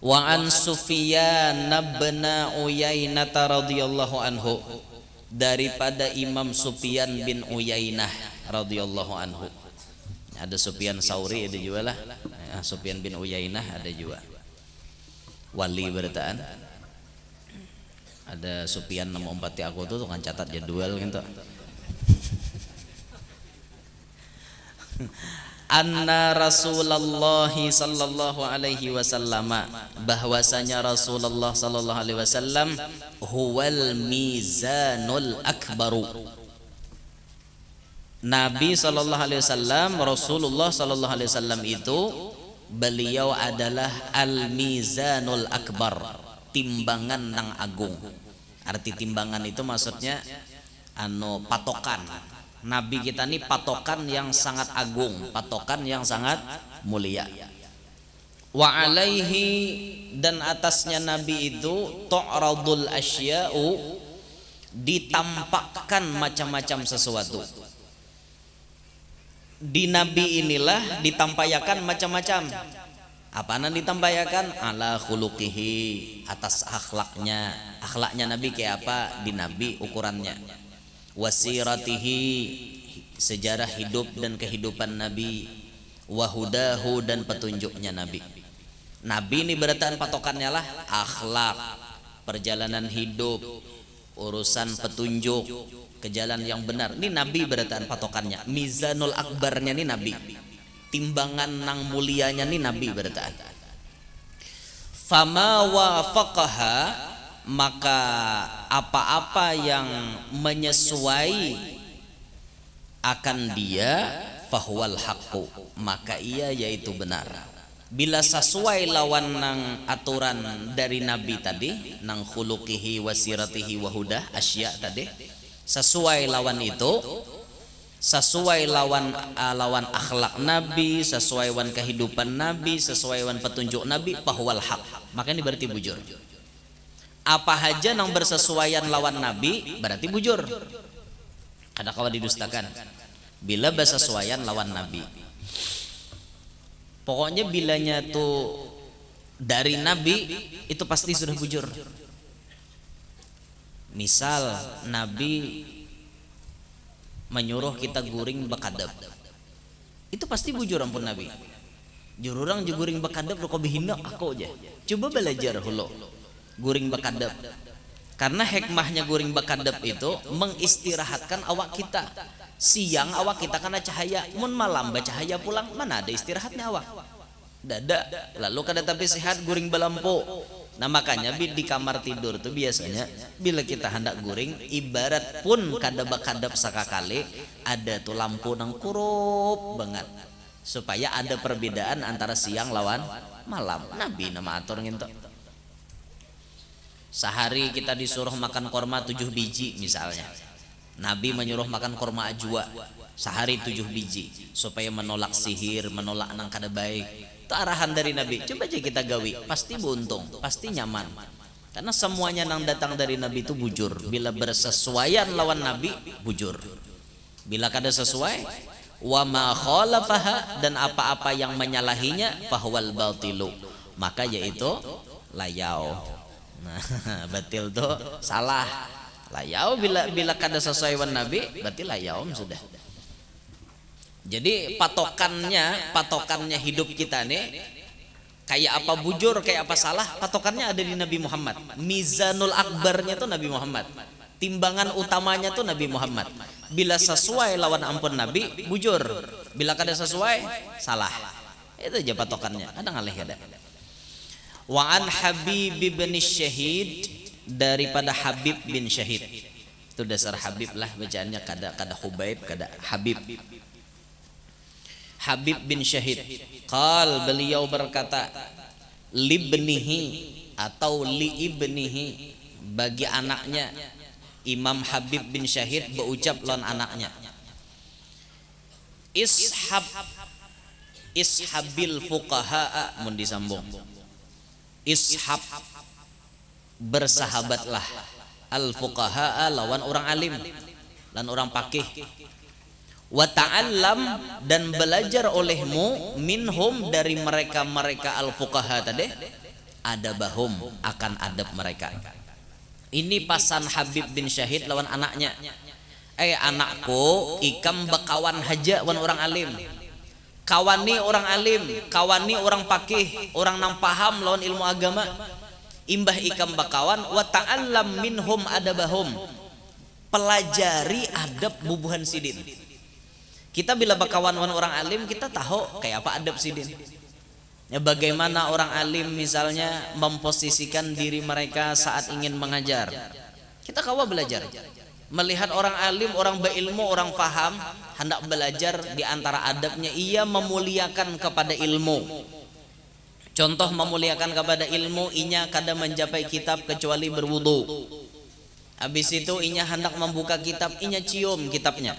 [SPEAKER 2] Wa an Sufyan bin Uyainah radhiyallahu anhu, daripada Imam Sufyan bin Uyainah radhiyallahu anhu. Ada Sufyan Sauri ada juga lah. Sufyan bin Uyainah ada juga. Wali bertaan. Ada Sufyan nama umpati aku tuh kan catat jadwal gitu. Anna Rasulullah sallallahu alaihi wasallam, bahwasanya Rasulullah sallallahu alaihi wasallam huwal mizanul akbaru. Nabi sallallahu alaihi wasallam, Rasulullah sallallahu alaihi wasallam itu beliau adalah al mizanul akbar, timbangan nang agung. Arti timbangan itu maksudnya patokan. Nabi kita ini patokan yang sangat agung, patokan yang sangat mulia. Wa alaihi, dan atasnya Nabi itu tu'radul asya'u, ditampakkan macam-macam sesuatu. Di Nabi inilah ditampayakan macam-macam. Apaan ditampayakan? Ala khuluqihi, atas akhlaknya. Akhlaknya Nabi kayak apa? Di Nabi ukurannya. Wasiratihi, sejarah hidup dan kehidupan Nabi. Wahudahu, dan petunjuknya Nabi. Nabi ini berataan patokannya lah akhlak, perjalanan hidup, urusan petunjuk ke jalan yang benar. Ini Nabi berataan patokannya. Mizanul akbarnya ini Nabi, timbangan nang mulianya nih Nabi bertaan. Fama wafaqaha, maka apa-apa yang menyesuai akan dia, fahuwal haqqu, maka ia yaitu benar. Bila sesuai lawan nang aturan dari Nabi tadi, nang khuluqihi wasiratihi wahudah asya tadi, sesuai lawan itu, sesuai lawan akhlak Nabi, sesuai lawan kehidupan Nabi, sesuai lawan petunjuk Nabi, fahuwal haq, maka ini berarti bujur. Apa aja nang bersesuaian lawan Nabi berarti bujur. Ada kawan didustakan bila bersesuaian lawan Nabi. Pokoknya bilanya tuh dari Nabi itu pasti sudah bujur. Misal Nabi menyuruh kita guring bekadab, itu pasti bujur ampun Nabi. Jururang guring bekadab lo kau bihina aku aja. Coba belajar hulu guring bekadab. Karena hikmahnya guring bekadab itu mengistirahatkan awak kita. Siang awak kita kena cahaya, mun malam bercahaya pulang, mana ada istirahatnya awak. Dada. Lalu kada tapi sehat guring belampu. Nah makanya di kamar tidur tuh biasanya bila kita hendak guring, ibarat pun kada bakadap sakakali, ada tuh lampu nang kurup banget supaya ada perbedaan antara siang lawan malam. Nabi nama atur gitu. Sehari kita disuruh makan korma 7 biji misalnya, Nabi menyuruh makan korma ajwa sehari 7 biji supaya menolak sihir, menolak nang kada baik. Itu arahan dari Nabi. Coba aja kita gawi, pasti buntung, pasti nyaman. Karena semuanya yang datang dari Nabi itu bujur. Bila bersesuaian lawan Nabi, bujur. Bila kada sesuai, wa ma khalafaha, dan apa-apa yang menyalahinya, fahwal batilu, maka yaitu layau. Nah, batil tuh salah. Layau bila kada sesuai wan Nabi, berarti layau sudah. Jadi patokannya hidup kita nih, kayak apa bujur, kayak apa salah, patokannya ada di Nabi Muhammad. Mizanul akbarnya tuh Nabi Muhammad. Timbangan utamanya tuh Nabi Muhammad. Bila sesuai lawan ampun Nabi, bujur. Bila kada sesuai, salah. Itu aja patokannya. Ada ngalih kada. Wa an Habib bin Syahid, daripada Habib bin Syahid. Itu dasar Habib lah bacaannya, kada Hubaib, kada Habib. Habib bin Syahid, qal, beliau berkata, libnihi atau liibnihi, bagi anaknya. Imam Habib bin Syahid berucap lawan anaknya, ishabil fuqaha, mun disambung, ishab, bersahabatlah, al fuqaha, lawan orang alim dan orang pakih, wa ta'allam, dan belajar olehmu, minhum, dari mereka al fuqaha tadi, adabahum, akan adab mereka. Ini pasan Habib bin Syahid lawan anaknya. Anakku, ikam bakawan haja wan orang alim, kawani orang alim, kawani orang pakih, orang nang paham lawan ilmu agama. Imbah ikam bakawan, wa ta'allam minhum adabahum, pelajari adab bubuhan sidin. Kita bila bakawan wan orang alim, kita tahu kayak apa adab sidin. Ya, bagaimana orang alim misalnya memposisikan diri mereka saat ingin mengajar. Kita kawa belajar. Melihat orang alim, orang berilmu, orang faham, hendak belajar, di antara adabnya ia memuliakan kepada ilmu. Contoh memuliakan kepada ilmu, inya kada mencapai kitab kecuali berwudu. Habis itu inya hendak membuka kitab, inya cium kitabnya.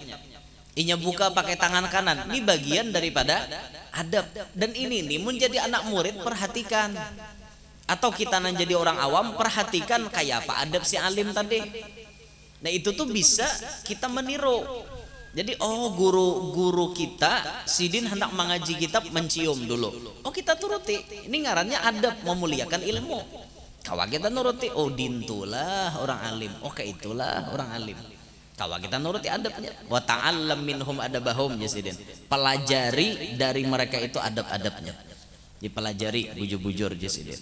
[SPEAKER 2] Inya buka pakai tangan kanan. Ini bagian daripada adab. Dan ini nih menjadi anak murid, perhatikan. Atau kita nan jadi orang awam, perhatikan kayak apa adab si alim tadi. Nah itu tuh bisa kita meniru. Jadi guru kita sidin hendak mengaji kitab, mencium dulu. Kita turuti. Ini ngarannya adab, memuliakan ilmu. Kawa kita nuruti. Dintulah orang alim. Kayak itulah orang alim. Kawa kita nuruti adabnya. Wa ta'allam minhum adabahum, ya sidin. Pelajari dari mereka itu adab-adabnya. Dipelajari bujur-bujur, ya sidin.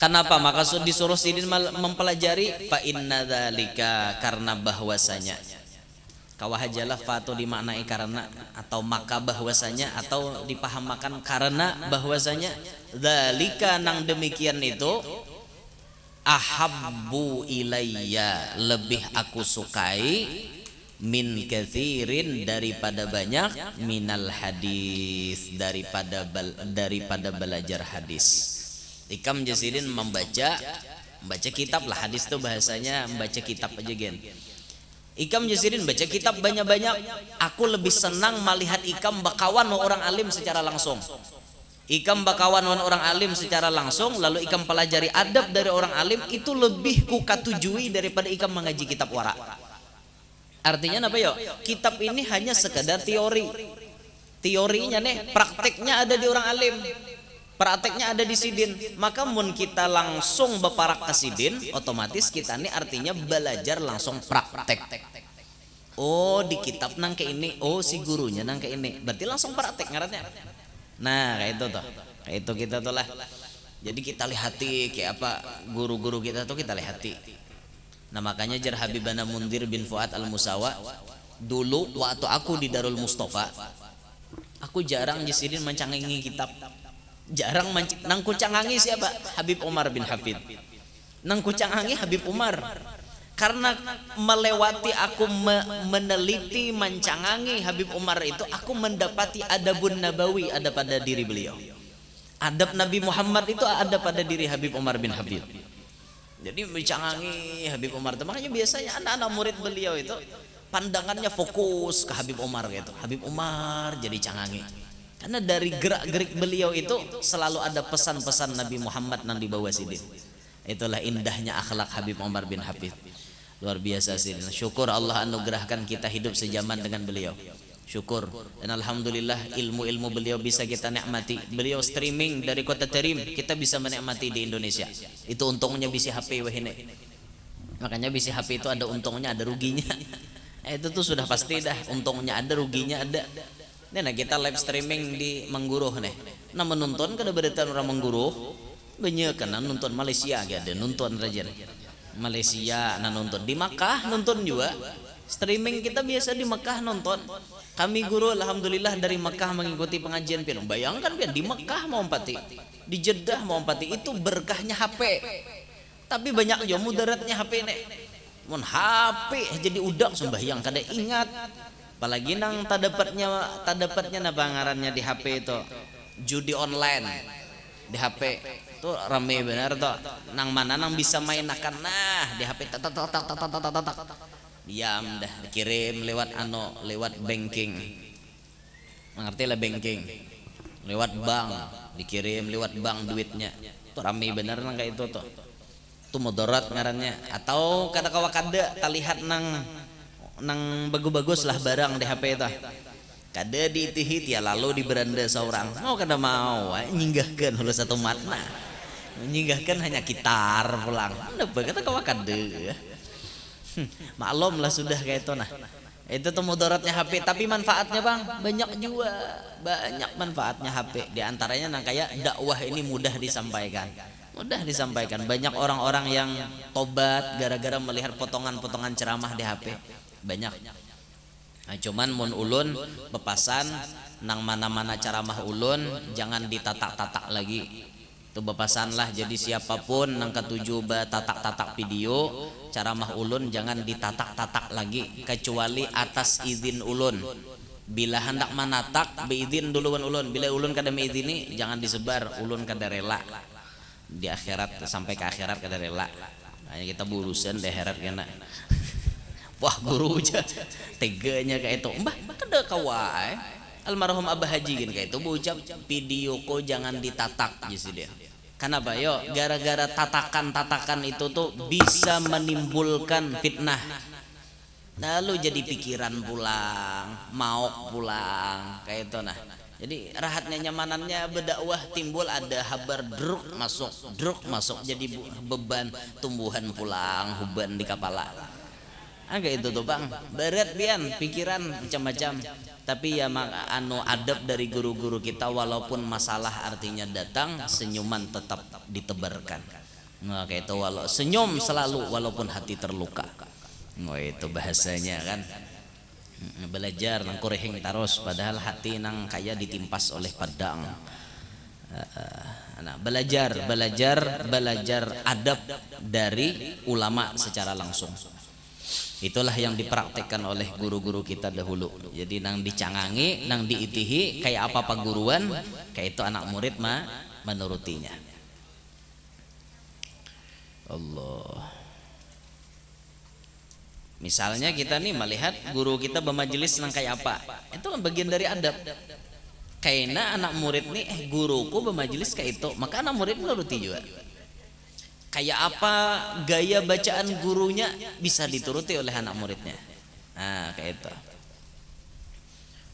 [SPEAKER 2] Kenapa? Maka disuruh sidin mempelajari. Fa inna dzalika, karena bahwasanya. Kawahajalah fatu dimaknai karena, atau maka bahwasanya, atau dipahamakan karena bahwasanya. Dzalika, nang demikian itu, ahabbu ilayya, lebih aku sukai, min kathirin, daripada banyak, minal hadis, daripada belajar hadis. Ikam jasidin membaca kitab lah, hadis itu bahasanya membaca kitab aja gen. Ikam jasidin baca kitab banyak-banyak, aku lebih senang melihat ikam bakawan orang alim secara langsung. Ikam bakawan orang alim secara langsung, lalu ikam pelajari adab dari orang alim, itu lebih ku katujui daripada ikam mengaji kitab wara. Artinya apa yo? Kitab ini hanya sekadar teori. Teorinya nih, prakteknya ada di orang alim. Prakteknya ada di sidin. Maka mun kita langsung beparak ke sidin, otomatis kita nih artinya belajar langsung praktek. Di kitab nang ke ini, si gurunya nang ke ini. Berarti langsung praktek ngarannya. Nah kayak itu tuh, kayak itu kita tuh lah. Jadi kita lihati kayak apa guru-guru kita tuh, kita lihati. Nah makanya jar Habibana Mundir bin Fuad al-Musawa, dulu waktu aku di Darul Mustafa, aku jarang jisidin mencangangi kitab. Jarang nang kucangangi siapa? Habib Umar bin Hafid. Nang kucangangi Habib Umar. Karena melewati aku meneliti, mencangangi Habib Umar itu, aku mendapati adabun nabawi ada pada diri beliau. Adab Nabi Muhammad itu ada pada diri Habib Umar bin Hafid. Jadi mencangangi Habib Umar itu. Makanya biasanya anak-anak murid beliau itu pandangannya fokus ke Habib Umar gitu. Habib Umar jadi cangangi. Karena dari gerak-gerik beliau itu selalu ada pesan-pesan Nabi Muhammad yang dibawa sidin. Itulah indahnya akhlak Habib Umar bin Habib. Luar biasa sih. Syukur Allah anugerahkan kita hidup sejaman dengan beliau. Syukur. Dan alhamdulillah ilmu-ilmu beliau bisa kita nikmati. Beliau streaming dari kota Terim, kita bisa menikmati di Indonesia. Itu untungnya bisi HP wahine. Makanya bisi HP itu ada untungnya, ada ruginya. Itu tuh sudah pasti dah, untungnya ada, ruginya ada. Nah kita live streaming di Mangguruh nih. Nah menonton kada berita orang Mangguruh, banyak kan nonton Malaysia ada nonton raja. Malaysia nonton di Makkah nonton juga. Streaming kita biasa di Makkah nonton. Kami guru alhamdulillah dari Makkah mengikuti pengajian pian. Bayangkan pian di Makkah mau empati, di Jeddah mau empati, itu berkahnya HP. Tapi banyak jo mudaratnya HP nek. Mun HP jadi udak sembahyang kada ingat. Apalagi nang tadapatnya napa ngarannya di HP itu judi online di HP tuh rame benar tuh. Nang mana nang bisa main akan nah di HP tak diam dah dikirim lewat lewat banking. Mengerti lah banking lewat bank dikirim lewat bank duitnya tuh rame benar nang kayak itu tuh. Itu mudarat ngarannya. Atau kada lihat nang bagus-bagus lah barang di HP itu. Kada diitihit ya lalu di beranda seorang. Mau kada mau nyinggahkan hulu satu matna. Menyinggahkan hanya gitar pulang. Kenapa kata kawa kada. Maklum lah sudah kayak itu nah. Itu tuh mudaratnya HP, tapi manfaatnya Bang banyak juga. Banyak manfaatnya HP. Di antaranya nang kayak dakwah ini mudah disampaikan. Mudah disampaikan. Banyak orang-orang yang tobat gara-gara melihat potongan-potongan ceramah di HP. Banyak. Nah, cuman mun ulun bepasan nang mana-mana ceramah ulun jangan ditatak-tatak lagi. Itu bepasan lah, jadi siapapun nang ketujuh tatak-tatak video ceramah ulun jangan ditatak-tatak lagi kecuali atas izin ulun. Bila hendak manatak beizin duluan ulun. Bila ulun kada meizini jangan disebar, ulun kada rela. Di akhirat sampai ke akhirat kada rela. Hanya kita berurusan di akhirat kena. Wah guru aja teganya kayak itu. Mbah kada kawai. Almarhum Abah Haji gini kayak itu berucap video ko jangan ditatak jadi dia. Kenapa yo? Gara-gara tatakan-tatakan itu tuh bisa menimbulkan fitnah. Lalu jadi pikiran pulang, mau pulang kayak itu nah. Jadi rahatnya nyamanannya berdakwah timbul ada habar druk masuk jadi beban tumbuhan pulang huban di kepala. Agak itu tuh Bang, berat pian pikiran macam-macam. Tapi ya adab dari guru-guru kita walaupun masalah artinya datang senyuman tetap ditebarkan. Nah kayak itu walau senyum selalu walaupun hati terluka. Nah itu bahasanya kan. Belajar nang kurehing taros padahal hati nang kaya ditimpas oleh pedang. Nah, belajar adab dari ulama secara langsung. Itulah yang dipraktekkan oleh guru-guru kita dahulu. Jadi nang dicangangi, nang diitihi kayak apa guruan, kayak itu anak murid menurutinya. Allah. Misalnya kita nih melihat guru kita bermajelis nang kayak apa, itu kan bagian dari adab. Kayaknya anak murid nih guruku bermajelis kayak itu, maka anak murid menuruti juga. Kayak apa gaya bacaan gurunya bisa dituruti oleh anak muridnya. Nah kayak itu.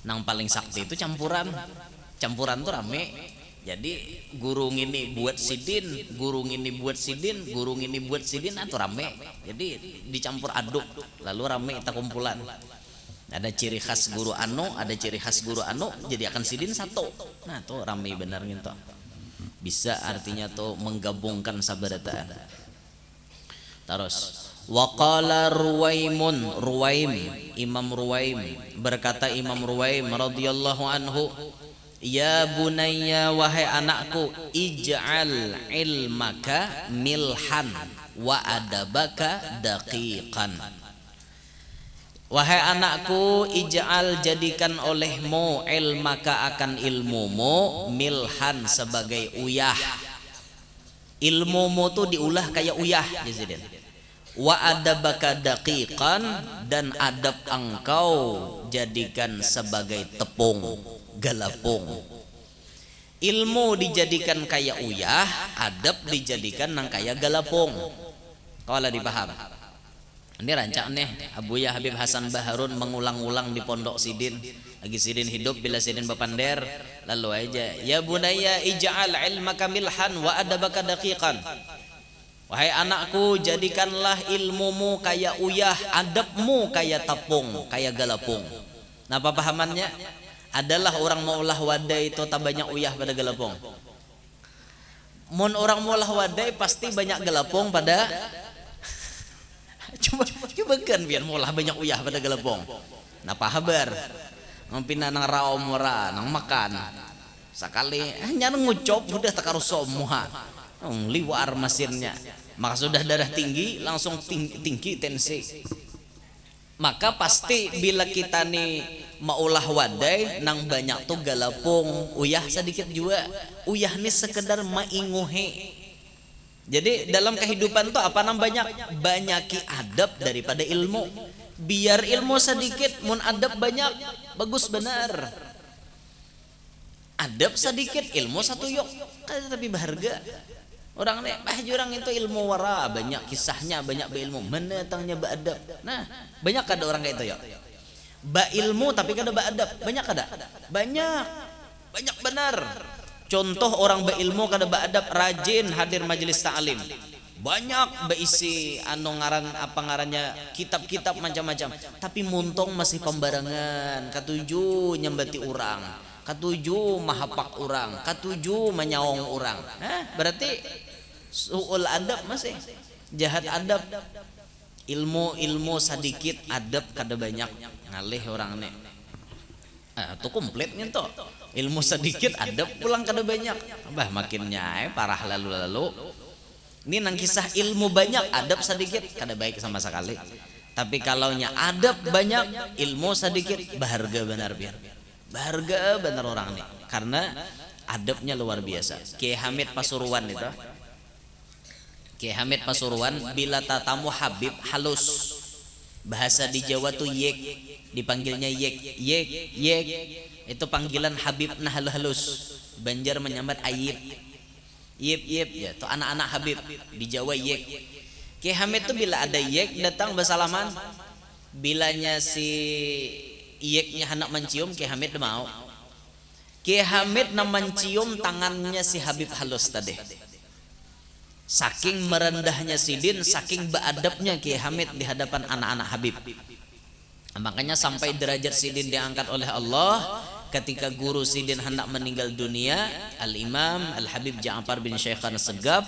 [SPEAKER 2] Nang paling sakti itu campuran tuh rame. Jadi guru ini buat sidin, guru ini buat sidin atau rame. Jadi dicampur aduk, lalu rame kita kumpulan. Ada ciri khas guru ada ciri khas guru jadi akan sidin satu. Nah tuh rame benar gitu. Bisa artinya tuh menggabungkan sabarataan. Terus waqala Ruwaim Imam Ruwaim berkata Imam Ruwaim radhiyallahu anhu, ya bunayya wahai anakku, ij'al ilmaka milhan wa adabaka daqiqan. Wahai anakku, ij'al jadikan olehmu ilmaka akan ilmumu milhan sebagai uyah. Ilmumu tuh diulah kayak uyah Yazidin. Wa adabaka daqiqan dan adab engkau jadikan sebagai tepung, galapung. Ilmu dijadikan kayak uyah, adab dijadikan nang kayak galapung. Kalau dipaham. Ini rancak nih Abuya Habib Hasan Baharun mengulang-ulang di pondok Sidin. Lagi Sidin hidup bila Sidin bapander, lalu aja, ya bunaya ij'al ilmaka milhan wa adabaka daqiqan. Wahai anakku, jadikanlah ilmumu kayak uyah, adabmu kayak tapung, kayak galapung. Nah, apa pahamannya? Adalah orang mau ulah wadai itu tak banyak uyah pada galapung. Mun orang mau ulah wadai pasti banyak galapung pada coba kan biar mau ulah banyak uyah pada galapung. Napa habar? Ngampina nang raom ora nang makan. Sekali hanya ngucop udah takaru semua. Liwar mesinnya. Maka sudah darah tinggi langsung tinggi tensi. Maka pasti bila kita nih maulah wadai nang banyak tuh galapung, uyah sedikit juga. Uyah nih sekedar mainguhe. Jadi dalam kehidupan tuh apa nang banyaki adab daripada ilmu. Biar ilmu sedikit, mun adab banyak, bagus benar. Adab sedikit, ilmu satu yuk, tapi berharga. Orang nih, jurang itu ilmu wara, banyak kisahnya, banyak berilmu, menetangnya beradab. Nah, banyak ada orang kayak itu ya. Ilmu tapi kada beradab, banyak kada? Banyak benar. Contoh orang berilmu kada beradab, rajin hadir majelis ta'lim. Banyak beisi ngaran apa ngarannya kitab-kitab macam-macam. Tapi muntong masih pembarangan. Katuju nyembati orang, katuju mahapak orang, katuju menyawang orang. Berarti suul adab masih jahat adab. Ilmu sedikit, adab kada banyak, ngalih orang nih. Itu kompletnya tuh. Ilmu sedikit, adab pulang kada banyak. Bah makin nyai parah lalu. Ini nang kisah ilmu banyak, adab sedikit, kada baik sama sekali. Tapi kalau nya adab banyak, ilmu sedikit, berharga benar biar. Berharga benar orang nih. Karena adabnya luar biasa. Kiai Hamid Pasuruan itu. Kiai Hamid Pasuruan bila tatamu Habib halus. Bahasa di Jawa tuh yek, dipanggilnya yek. Itu panggilan Habib nah halus. Banjar menyambat ayib. Yep ya, tuh anak-anak Habib di Jawa yek. Kiai Hamid tuh bila ada yek datang bersalaman. Bilanya si yeknya hendak mencium, Kiai Hamid mau. Kiai Hamid nak mencium tangannya si Habib halus tadi. Saking merendahnya Sidin, saking beadabnya Kiai Hamid di hadapan anak-anak Habib. Makanya sampai derajat Sidin diangkat oleh Allah. Ketika guru Sidin hendak meninggal dunia, Al-Imam Al-Habib Ja'far bin Syekhan Segaf,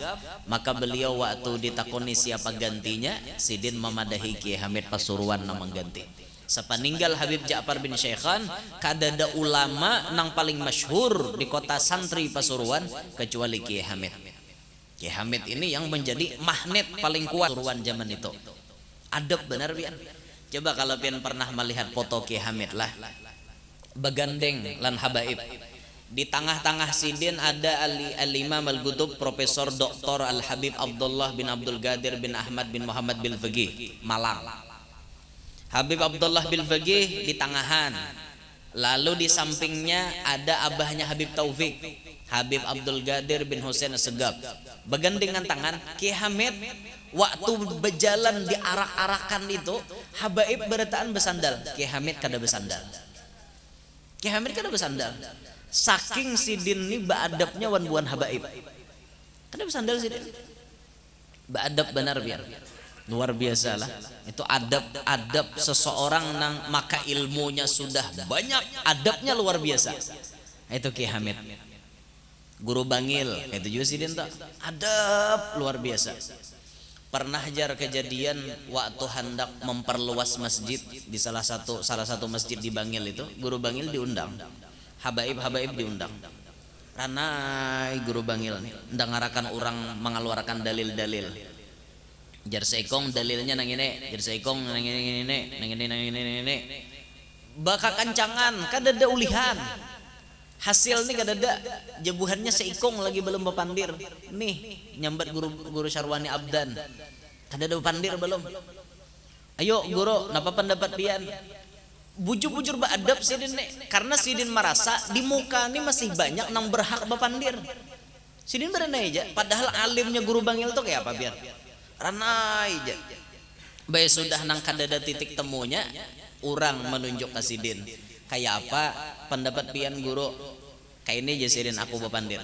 [SPEAKER 2] maka beliau waktu ditakoni siapa gantinya, Sidin memadahi Kiai Hamid Pasuruan nama mengganti. Sepeninggal Habib Ja'far bin Syekhan, kadada ulama nang paling masyhur di kota santri Pasuruan kecuali Kiai Hamid. Kiai Hamid ini yang menjadi magnet paling kuat Pasuruan zaman itu. Adab benar pian. Coba kalau pian pernah melihat foto Kiai Hamid lah. Begandeng lan habaib. Di tengah-tengah Sidin ada Al-Imam Al-Gutub Profesor Dr. Al-Habib Abdullah bin Abdul Qadir bin Ahmad bin Muhammad bin Faqih Malang. Habib Abdullah bin Faqih di tangahan. Lalu di sampingnya ada abahnya Habib Taufik, Habib Abdul Qadir bin Husain Segaf. Begandengan tangan. Kiai Hamid waktu berjalan di arak-arakan itu, habaib berataan bersandal. Kiai Hamid kada bersandal. Kiai Hamid kada bersandal. Saking Sidin ini beadabnya wan-wan habaib. Kada bersandal Sidin. Beadab benar biar. Luar biasa lah. Itu adab seseorang nang maka ilmunya sudah banyak, adabnya luar biasa. Itu Kiai Hamid. Guru Bangil, itu juga Sidin tak. Adab luar biasa. Pernah jar kejadian waktu hendak memperluas masjid di salah satu masjid di Bangil itu, Guru Bangil diundang, habaib diundang. Karena Guru Bangil nih, ngarakan orang mengeluarkan dalil-dalil. Jar seikong dalilnya nang ini, jar seikong nang ini. Baka kancangan, kadada ulihan. Hasil nih kadada jebuhannya seikong lagi belum bepandir. Nih nyambat guru Syarwani Abdan. Kadada bepandir belum. Ayo guru, napa pendapat pian? bujur-bujur beadab sidin nih, karena sidin merasa di muka ini masih banyak nang berhak bapandir. Sidin berenai aja, padahal alimnya guru bangil tuh kayak apa biar ranai aja. Baik sudah nang kadada titik temunya, orang menunjuk ke sidin. Kayak apa pendapat pian guru? Kayak ini aja sidin aku bapandir.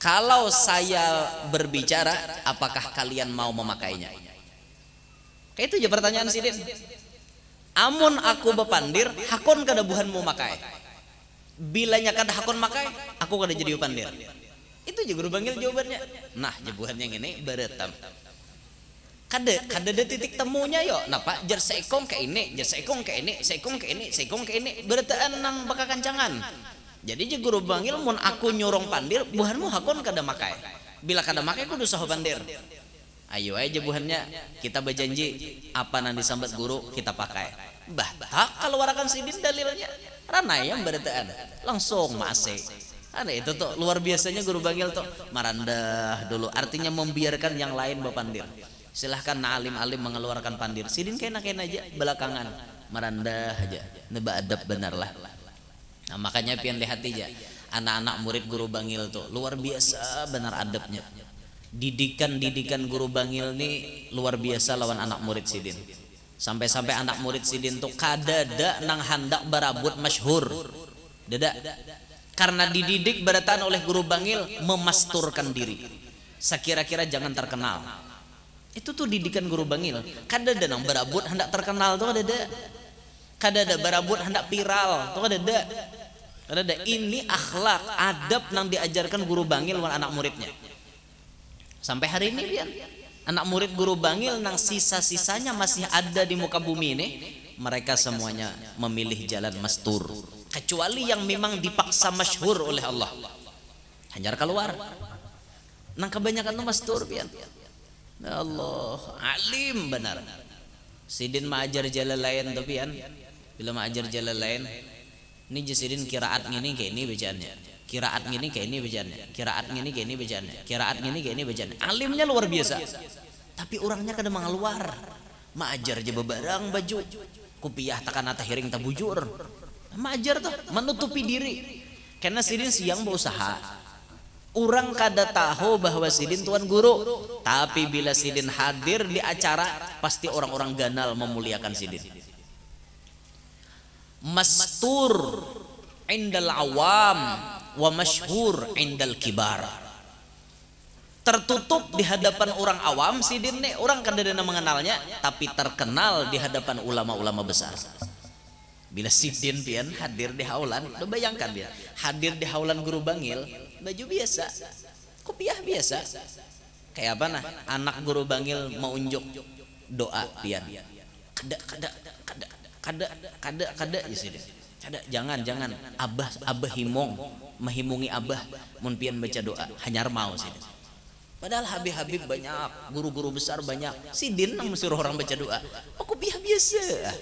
[SPEAKER 2] Kalau saya berbicara, apakah kalian mau memakainya? Kayak itu aja pertanyaan sidin. Amun aku bepandir, hakon kada buhan mau makai. Bilanya kada hakon makai, aku kada jadi bepandir. Itu aja guru bangil jawabannya. Nah, jawaban yang ini beretam. Kada ada titik temunya yo. Nah pak, jar seekong ke ini, jar seekong ke ini, seekong ke ini, seekong ke ini. Beretaan nang baka kancangan. Jadi je guru bangil mun aku nyurong pandir, buhanmu hakon kada makai. Bila kada makai kudu saho pandir. Ayo aja buhannya kita berjanji apa nang disambat guru kita pakai. Bah tak kalau warakan sidin dalilnya ranai yang beretaan langsung masih. Ada itu tuh luar biasanya guru bangil tuh marandah dulu, artinya membiarkan yang lain bapandir. Silahkan alim-alim mengeluarkan pandir. Sidin kena-kena aja belakangan marandah aja. Neba adab benar lah. Nah makanya pian lihat aja anak-anak murid guru bangil tuh luar biasa benar adabnya. Didikan guru bangil nih luar biasa lawan anak murid sidin. Sampai-sampai anak murid sidin tuh kadada nang handak barabut masyhur. Dada. Karena dididik berataan oleh guru bangil memasturkan diri. Sekira-kira jangan terkenal. Itu tuh didikan guru bangil. Kadada nang barabut hendak terkenal tuh kadada. Kadada barabut hendak viral tuh kadada. Kadada ini akhlak, adab nang diajarkan guru bangil lawan anak muridnya. Sampai hari ini pian anak murid guru bangil nang sisa-sisanya masih ada di muka bumi ini, mereka semuanya memilih jalan mastur, kecuali yang memang dipaksa masyhur oleh Allah. Hanyar keluar. Nang kebanyakan tuh mastur pian. Ya Allah, alim benar. Sidin maajar jalan lain tuh pian. Bila maajar jalan lain, ini sidin kiraat ngini kayak ini bacaannya. Kiraat gini kayak ini bacaannya, kiraat gini kayak ini bacaannya, kiraat gini kayak ini bacaannya. Alimnya luar biasa, tapi orangnya kadang mengeluar. Maajar aja bebarang baju, kupiah takan ata hiring tabujur. Maajar tuh menutupi diri, karena sidin siang berusaha. Orang kada tahu bahwa sidin tuan guru, tapi bila sidin hadir di acara, pasti orang-orang ganal memuliakan sidin. Mastur indal awam wa masyhur indal kibar. Tertutup di hadapan orang awam sidin nih, orang kadang-kadang mengenalnya, tapi terkenal di hadapan ulama-ulama besar. Bila sidin pian hadir di haulan, lo bayangkan dia hadir di haulan guru bangil, baju biasa, kopiah biasa. Kayak apa nah? Anak guru bangil mau unjuk doa pian. Kada ya sidin. Jangan abah himong menghimungi abah mun pian baca doa hanyar mau sidin. Padahal habib banyak, guru-guru besar banyak. Sidin nang suruh orang baca doa. Aku biasa,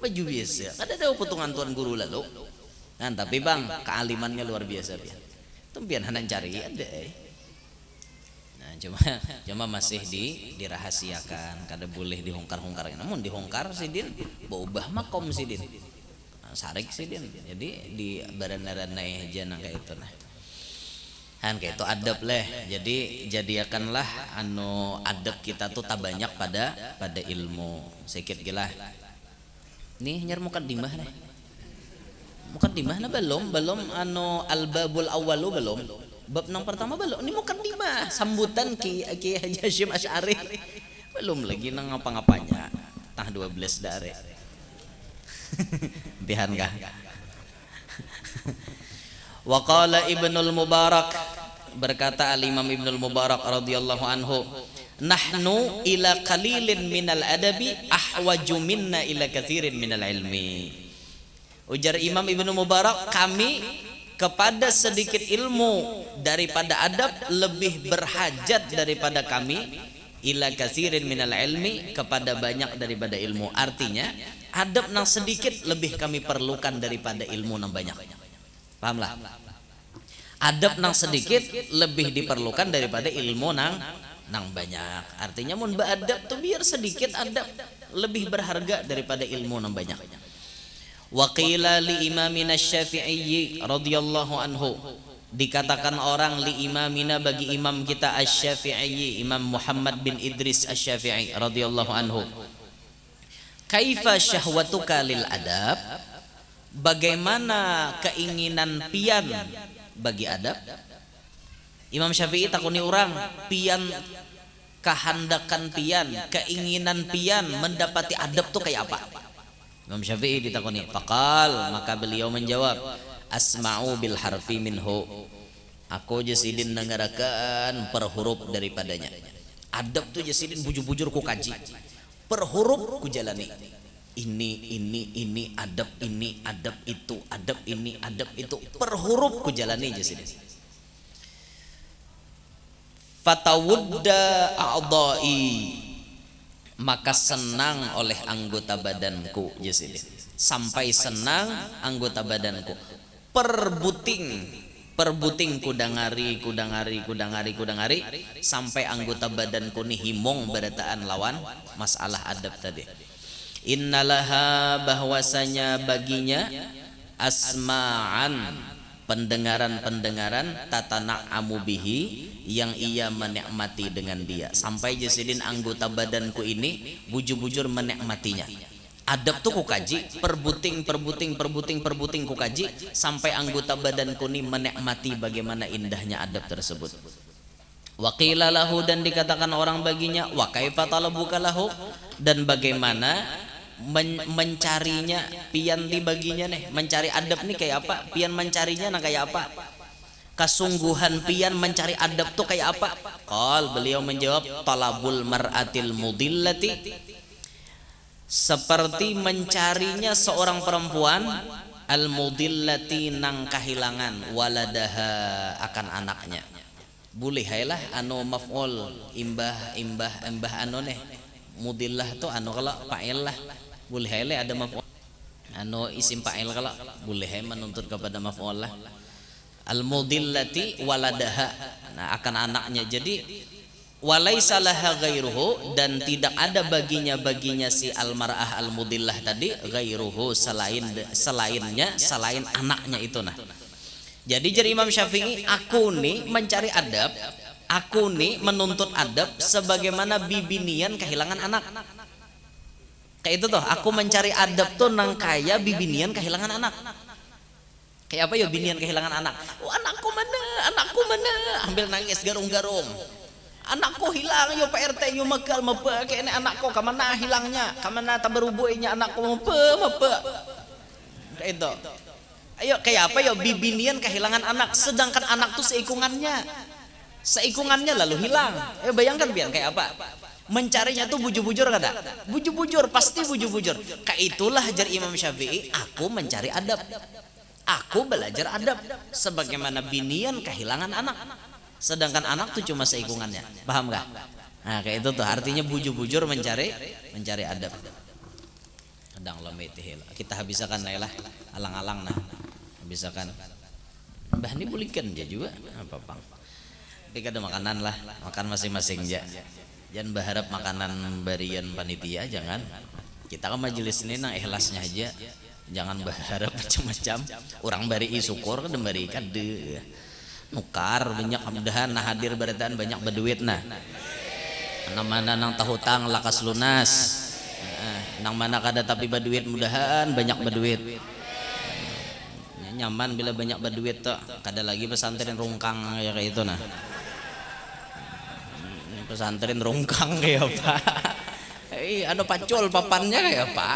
[SPEAKER 2] baju biasa. Kada ada potongan tuan guru lalu. Kan tapi bang kealimannya luar biasa pian. Tumpian hanan cari ada. Nah cuma masih dirahasiakan, kada boleh dihongkar-hongkar. Namun dihongkar sidin baubah makom sidin. Sarik sidin, jadi di badan-badan aja nang kayak itu nah. Kan kayak itu adab leh. Jadi jadikanlah anu adab kita tuh tak banyak pada ilmu. Sedikit gila. Nih nyar mukaddimah nih. Mukaddimah na belum anu al-babul awwalu belum. Bab nang pertama belum. Ini mukaddimah sambutan Ki Haji Hasyim Asy'ari. Belum lagi nang ngapa-ngapanya. Tah 12 dari. Bihan kah? Wa qala Ibnul Mubarak, berkata al-Imam Ibnul Mubarak radhiyallahu anhu, nahnu ila qalilin minal adabi ahwaju minna ila katsirin minal ilmi. Ujar Imam Ibnu Mubarak, kami kepada sedikit ilmu daripada adab lebih berhajat daripada kami ila katsirin minal ilmi, kepada banyak daripada ilmu. Artinya adab nang sedikit lebih kami perlukan daripada ilmu nang banyak. Pahamlah? Adab nang sedikit lebih diperlukan daripada ilmu nang banyak. Artinya mun beadab tuh biar sedikit adab lebih berharga daripada ilmu nang banyak. Wa qila li imamina Asy-Syafi'i radhiyallahu anhu, dikatakan orang li imamina bagi imam kita Asy-Syafi'i, Imam Muhammad bin Idris Asy-Syafi'i radhiyallahu anhu, kaifa syahwatuka lil adab, bagaimana keinginan pian bagi adab. Imam Syafi'i takuni orang, pian kahandakan pian, keinginan pian mendapati adab tuh kayak apa? Imam Syafi'i ditakuni, faqal, maka beliau menjawab, asma'u bil harfi minhu, aku jasidin nengarakan per huruf daripadanya. Adab tuh jasidin bujur-bujur ku kaji, per huruf ku jalani. Ini adab, ini adab itu, adab ini adab itu, per huruf ku jalani jasidin. Fatawudda a'dha'i, maka senang oleh anggota badanku, jadi sampai senang anggota badanku. Perbuting kudangari sampai anggota badanku nih himong berataan lawan masalah adab tadi. Innalaha, bahwasanya baginya asma'an, pendengaran tatana'amu bihi, yang ia menikmati dengan dia. Sampai jasidin anggota badanku ini bujur-bujur menikmatinya. Adab tuh ku kaji, perbuting ku kaji, sampai anggota badanku ini menikmati bagaimana indahnya adab tersebut. Wa qila lahu, dan dikatakan orang baginya, wa kaifa talabuka lahu, dan bagaimana mencarinya pian di baginya nih, mencari adab nih kayak apa, pian mencarinya nah kayak apa, kesungguhan pian mencari adab tuh kayak apa? Qal, beliau menjawab, talabul mar'atil mudillati, seperti mencarinya seorang perempuan al mudillati nang kahilangan waladaha, akan anaknya. Boleh haylah anu maf'ul imbah anu nih mudillah tuh anu kalau fa'il lah, boleh haylah ada maf'ul anu isim fa'il kalau boleh hay menuntut kepada maf'ul lah. Al-mudillati waladaha, nah akan anaknya. Jadi walaisa laha ghairuhu, dan tidak ada baginya si al-mar'ah al-mudillah tadi ghairuhu, selain anaknya itu. Nah jadi Imam Syafi'i, aku nih mencari adab, aku nih menuntut adab sebagaimana bibinian kehilangan anak. Kayak itu tuh, aku mencari adab tuh nang kaya bibinian kehilangan anak. Kayak apa ya binian kehilangan anak? Oh, anakku mana? Ambil nangis garung-garung. Anakku hilang yo Pak RT yo megal mepe, kene anakku kemana hilangnya? Kemana taberubuinya anakku mepe. Kayak itu. Ayo kayak apa ya bibinian kehilangan anak, sedangkan anak tuh seikungannya lalu hilang. Bayangkan biar kayak apa? Mencarinya tuh bujur-bujur kada? Bujur-bujur, pasti bujur-bujur. Kayak itulah jar Imam Syafi'i, aku mencari adab. Aku belajar adab sebagaimana binian kehilangan anak, sedangkan anak tuh cuma seikungannya. Paham gak? Nah kayak itu tuh artinya bujur-bujur mencari adab. Kadang lemetihl kita habisakan lah alang-alang, nah habisakan bah ini bulikan aja juga apa pang. Tapi ada makanan lah, makan masing-masing aja. Jangan berharap makanan barian panitia, jangan. Kita ke majelis ini nang ikhlasnya aja. Jangan berharap macam-macam. Orang bari syukur kan bari kade. Nukar banyak mudahan nah hadir barataan banyak berduit nah. Mana nang tahu tang lakas lunas. Nang mana kada tapi berduit mudahan banyak berduit. Nyaman bila banyak berduit tuh. Kada lagi pesantren rungkang ya kayak itu nah. Pesantren rungkang kayak apa? Ada pacul papannya kayak apa?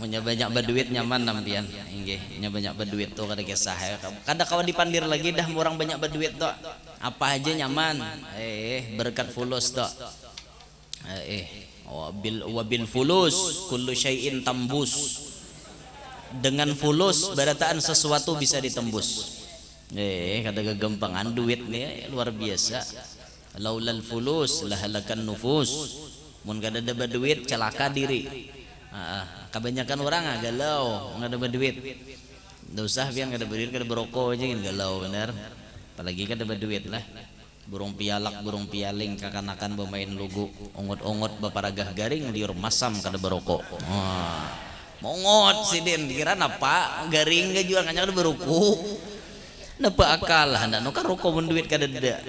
[SPEAKER 2] Punya banyak berduit nyaman nampian, inggih, banyak berduit tuh kada kisah ya. Kada kawan dipandir lagi dah orang banyak berduit tuh. Apa aja nyaman, berkat fulus tuh. Wabil fulus kullu syai'in tambus. Dengan fulus berataan sesuatu bisa ditembus. Kada gagampangan duit nih luar biasa. Laulal fulus lahalakan nufus. Mun kada ada berduit celaka diri. Kebanyakan orang galau nggak ada berduit, nggak usah biar nggak ada berduit, kada berokok aja galau bener, apalagi kada berduit lah. burung pialak burung pialing kakanakan bermain lugu ongot-ongot baparagah garing liur masam kada berokok. Mongot sidin dikira napa garing gak jual nganya kada beruku napa akal hendak nuka rokok menduit kada deda.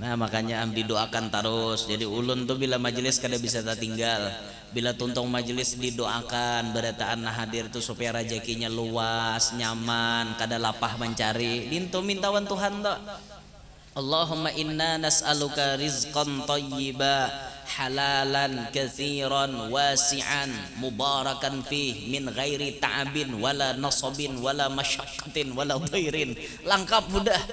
[SPEAKER 2] Nah makanya am didoakan terus. Jadi ulun tuh bila majelis kada bisa tertinggal, bila tuntung majelis didoakan berataan hadir tuh supaya rezekinya luas nyaman kada lapah mencari dintu mintawan Tuhan tuh. Allahumma inna nas'aluka rizqan thayyiba halalan katsiran wasi'an mubarakan fih min ghairi ta'abin wala nasabin wala masyaqqatin wala dhairin. Lengkap udah.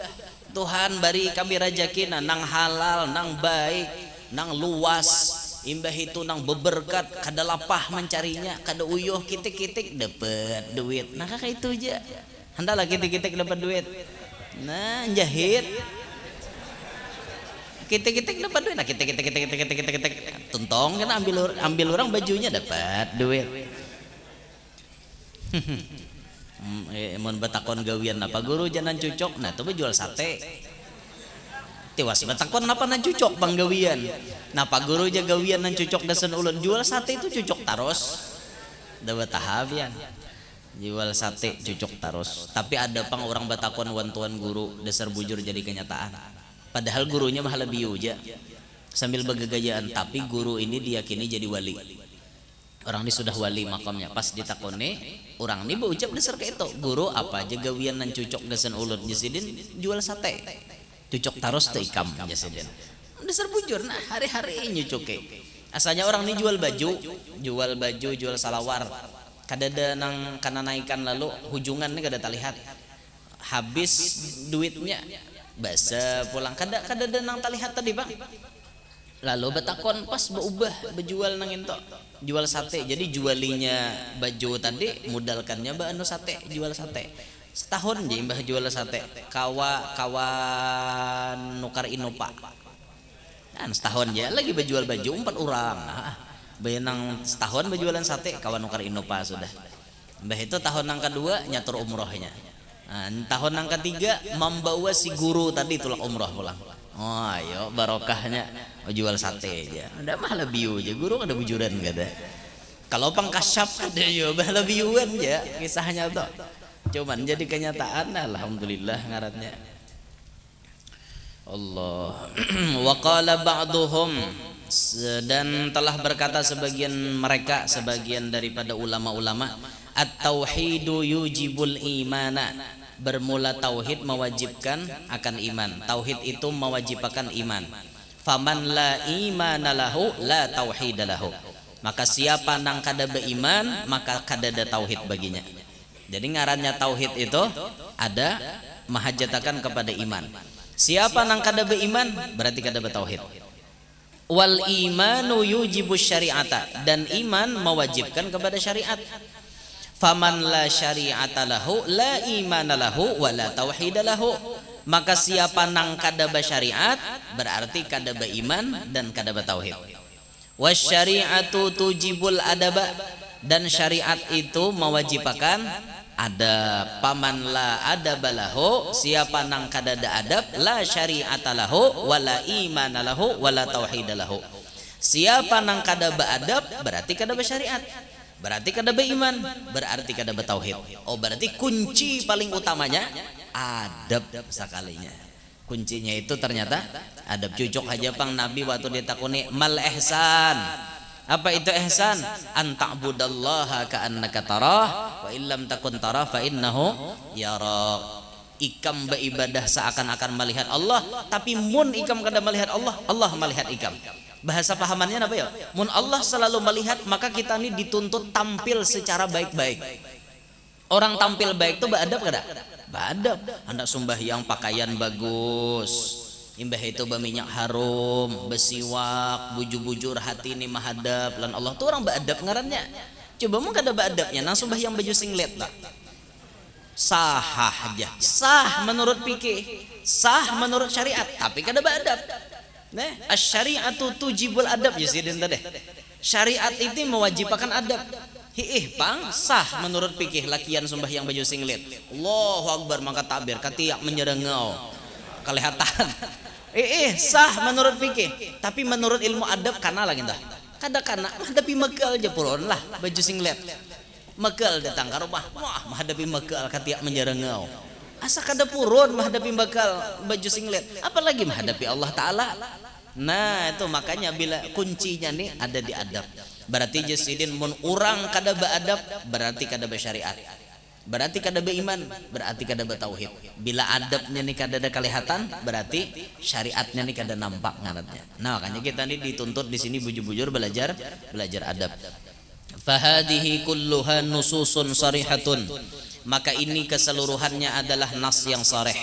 [SPEAKER 2] Tuhan bari kami rezekina nang halal nang baik nang luas imbah itu nang beberkat kada lapah mencarinya kada uyuh kitik-kitik dapat duit. Nah kayak itu aja hendalah kitik-kitik dapat duit. Nah jahit kitik-kitik dapat duit. Nah kitik tuntong kan ambil orang bajunya dapat duit. Mun batakon gawian apa guru jangan cucok. Nah tuh jual sate tiwas batakon napa nan cucok bang gawian. Nah pak guru aja gawian nan cucok dasan ulun jual sate itu cucok taros dapat tahabian jual sate cucok taros. Tapi ada pang orang batakon wantuan guru dasar bujur jadi kenyataan. Padahal gurunya mah lebih uja sambil bergegayaan, tapi guru ini diyakini jadi wali. Orang ini sudah wali makamnya. Pas ditakone orang ini berucap dasar kayak itu guru apa aja gawian nan cucok dasan ulun jasidin jual sate cucok taros te ikam jasidin dasar bujur. Nah hari-hari nyucuke asalnya orang ini jual baju jual salawar kada ada nang kana naikan lalu hujungannya kada terlihat habis duitnya basa pulang kada ada nang terlihat tadi bang. Lalu batakon pas berubah berjual nang ento jual sate. Jadi jualinya baju tadi modalkannya mbak anu sate jual sate setahun je mbah jual sate kawan nukar inopa kan setahun ya lagi berjual baju 4 orang. Bayanang setahun berjualan sate kawan nukar inopa sudah. Mbah itu tahun nang kedua nyatur umrohnya. Tahun nang ketiga membawa si guru tadi tulak umroh pulang. Oh ayo barokahnya jual sate aja. Udah mah lebih aja guru ada bujuran kada. Kalau pangkasyap ada yo bah lebihan aja kisahnya tuh. Cuman jadi kenyataan alhamdulillah ngarannya. Allah. Wa qala ba'duhum dan telah berkata sebagian mereka sebagian daripada ulama-ulama at-tauhidu yujibul imana. Bermula tauhid mewajibkan akan iman. Tauhid itu mewajibkan iman. Faman la imana lahu la tauhid lahu. Maka siapa nang kada beriman maka kada ada tauhid baginya. Jadi ngarannya tauhid itu ada mahajatakan kepada iman. Siapa nang kada beriman berarti kada bertauhid. Wal imanu yujibus syari'ata dan iman mewajibkan kepada syariat. Faman la syari'ata lahu la imana lahu wa la tauhid lahu. Maka siapa nang kada syariat berarti kada beriman dan kada bertauhid. Wasyari'atu tujibul adaba dan syariat itu mewajibkan adab. Paman la adaba lahu siapa nang kada ada adab la syari'ata lahu wa la imana lahu wa la tauhid lahu. Siapa nang kada beradab berarti kada bersyariat. Berarti kada beriman, berarti kada bertauhid. Oh berarti kunci paling utamanya adab sekalinya. Kuncinya itu ternyata adab. Cucuk aja pang Nabi waktu ditakuni mal ihsan. Apa itu ihsan? An ta'budallaha ka'annaka tarah wa illam takun tarah fa innahu yarak. Ikam beribadah seakan-akan melihat Allah, tapi mun ikam kada melihat Allah, Allah melihat ikam. Bahasa pahamannya apa ya? Mun Allah selalu melihat maka kita ini dituntut tampil secara baik-baik. Orang tampil baik itu beradab kada? Beradab. Hendak sembahyang pakaian bagus, imbah itu berminyak harum, bersiwak, bujur-bujur hati ini mahadap lan Allah tuh orang beradab ngarannya. Coba mun kada beadabnya nang sembahyang baju singlet tak? Sah aja. Sah menurut fikih, sah menurut syariat, tapi kada beadab. Nah, asy-syari'atu tujibul adab jasidin tadi. Syariat itu mewajibkan adab. Hiih pang sah menurut fikih lakian sembahyang baju singlet. Allahu akbar mangkat takbir katiak menyerengau. Kelihatan. Sah menurut fikih, tapi menurut ilmu adab kana lagi dah. Kada-kana menghadapi megal aja puron lah baju singlet. Megal datang ke rumah, wah menghadapi megal katiak menjerengau. Asa kada purun menghadapi megal baju singlet, apalagi menghadapi Allah Ta'ala. Nah itu makanya bila kuncinya nih ada di adab. Berarti jasidin mun urang kada beadab, berarti kada bersyariat. Berarti kada beriman, berarti kada bertauhid. Bila adabnya nih kada ada kelihatan, berarti syariatnya nih kada nampak ngarannya. Nah, makanya kita nih dituntut di sini bujur-bujur belajar adab. Fahadihi kulluha nususun sarihatun. Maka ini keseluruhannya adalah nas yang sarih.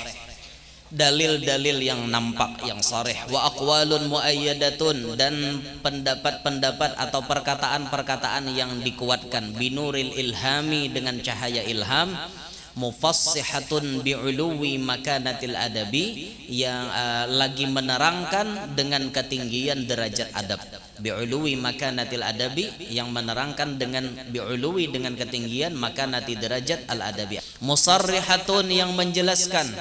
[SPEAKER 2] Dalil-dalil yang nampak yang sarih, wa aqwalun muayyadatun, dan pendapat-pendapat atau perkataan-perkataan yang dikuatkan binuril ilhami, dengan cahaya ilham, mufassihatun bi'uluwi makanatil adabi, yang lagi menerangkan dengan ketinggian derajat adab. Bi'uluwi makanatil adabi, yang menerangkan dengan bi'uluwi, dengan ketinggian makanati derajat al adabi. Musarrihatun, yang menjelaskan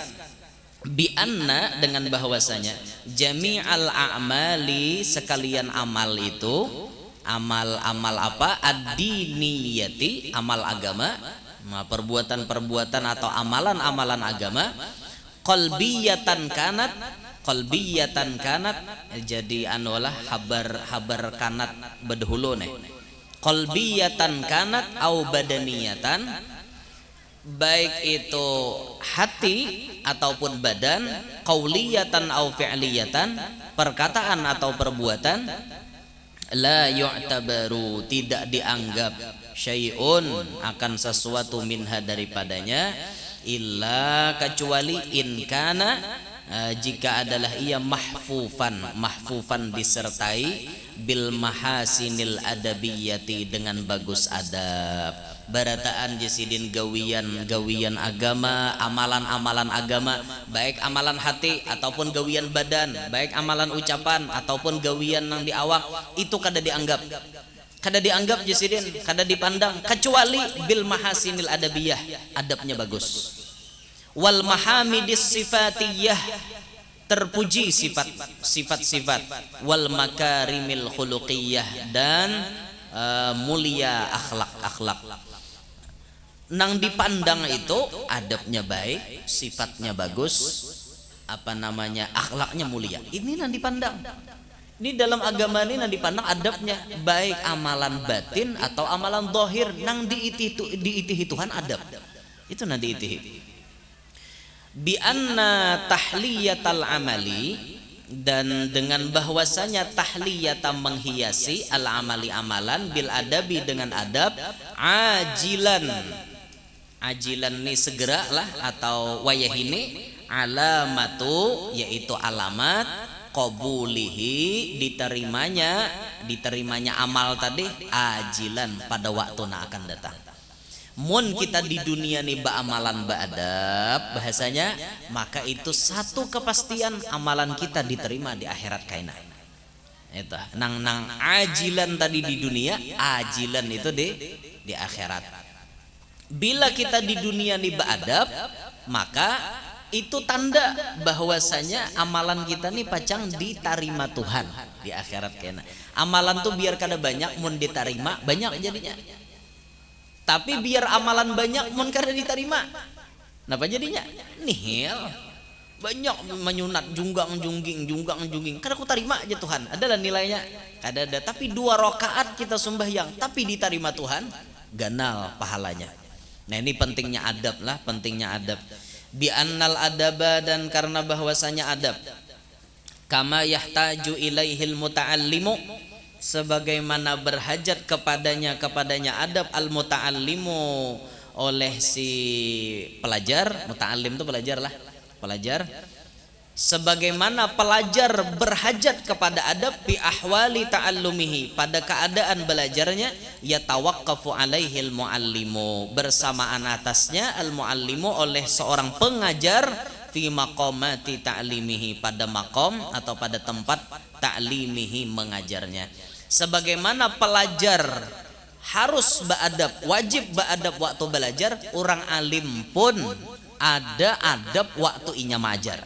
[SPEAKER 2] bi anna, dengan bahwasanya jami'al a'mali, sekalian amal itu, amal apa, ad-diniyati, amal agama, perbuatan-perbuatan atau amalan-amalan agama, qalbiyatan kanat, jadi anulah habar kanat bedhulu nih, qalbiyatan kanat au badaniyatan, baik itu hati ataupun badan, qauliyatan au fi'liyatan, perkataan atau perbuatan, la yu'tabaru, tidak dianggap, syai'un, akan sesuatu, minha, daripadanya, illa, kecuali, in kana, jika adalah ia mahfufan disertai bil mahasinil adabiyati, dengan bagus adab. Barataan jasidin gawian agama, amalan agama, baik amalan hati ataupun gawian badan, baik amalan ucapan ataupun gawian yang di awak, itu kada dianggap jasidin, kada dipandang, kecuali bil mahasinil adabiyah, adabnya bagus, wal mahamidis sifatiyah, terpuji sifat-sifat, wal makarimil khuluqiyah, dan mulia akhlak. Nang dipandang itu adabnya baik, sifatnya bagus, akhlaknya mulia. Ini nang dipandang. Ini dalam agama ini nang dipandang adabnya baik, amalan batin atau amalan zahir, nang diitihi Tuhan adab. Itu nang diitihi. Bi anna tahliyatal amali, dan dengan bahwasanya tahliyata, menghiasi, al amali, amalan, bil adabi, dengan adab, ajilan nih segeralah atau wayah ini, alamatu, yaitu alamat, qabulihi, diterimanya amal tadi, ajilan, pada waktu yang akan datang. Mun kita di dunia nih amalan adab bahasanya, maka itu satu kepastian amalan kita diterima di akhirat kaina. Itu nang ajilan tadi di dunia, ajilan itu di akhirat. Bila kita di dunia nih adab, maka itu tanda bahwasanya amalan kita nih pacang diterima Tuhan di akhirat kaina. Amalan tuh biar kada banyak, mun diterima banyak jadinya. Tapi biar amalan banyak, mun kada diterima, napa jadinya? Nihil. Banyak menyunat, junggang jungging, kada ku terima aja Tuhan. Adalah nilainya, kada ada. Tapi 2 rakaat kita sembahyang, tapi diterima Tuhan, ganal pahalanya. Nah ini pentingnya adab lah, pentingnya adab. Bi annal adaba, dan karena bahwasanya adab, kama yahtaju ilaihil muta'allimu, sebagaimana berhajat kepadanya adab, al muta'allimu, oleh si pelajar. Muta'allim itu pelajar. Sebagaimana pelajar berhajat kepada adab, bi ahwali ta'allumihi, pada keadaan belajarnya, yatawaqqafu alaihil muallimu, bersamaan atasnya al muallimu, oleh seorang pengajar, fi maqamati ta'limihi, pada maqam atau pada tempat ta'limihi, mengajarnya. Sebagaimana pelajar harus beadab, wajib beadab waktu belajar, orang alim pun ada adab waktu inya mengajar.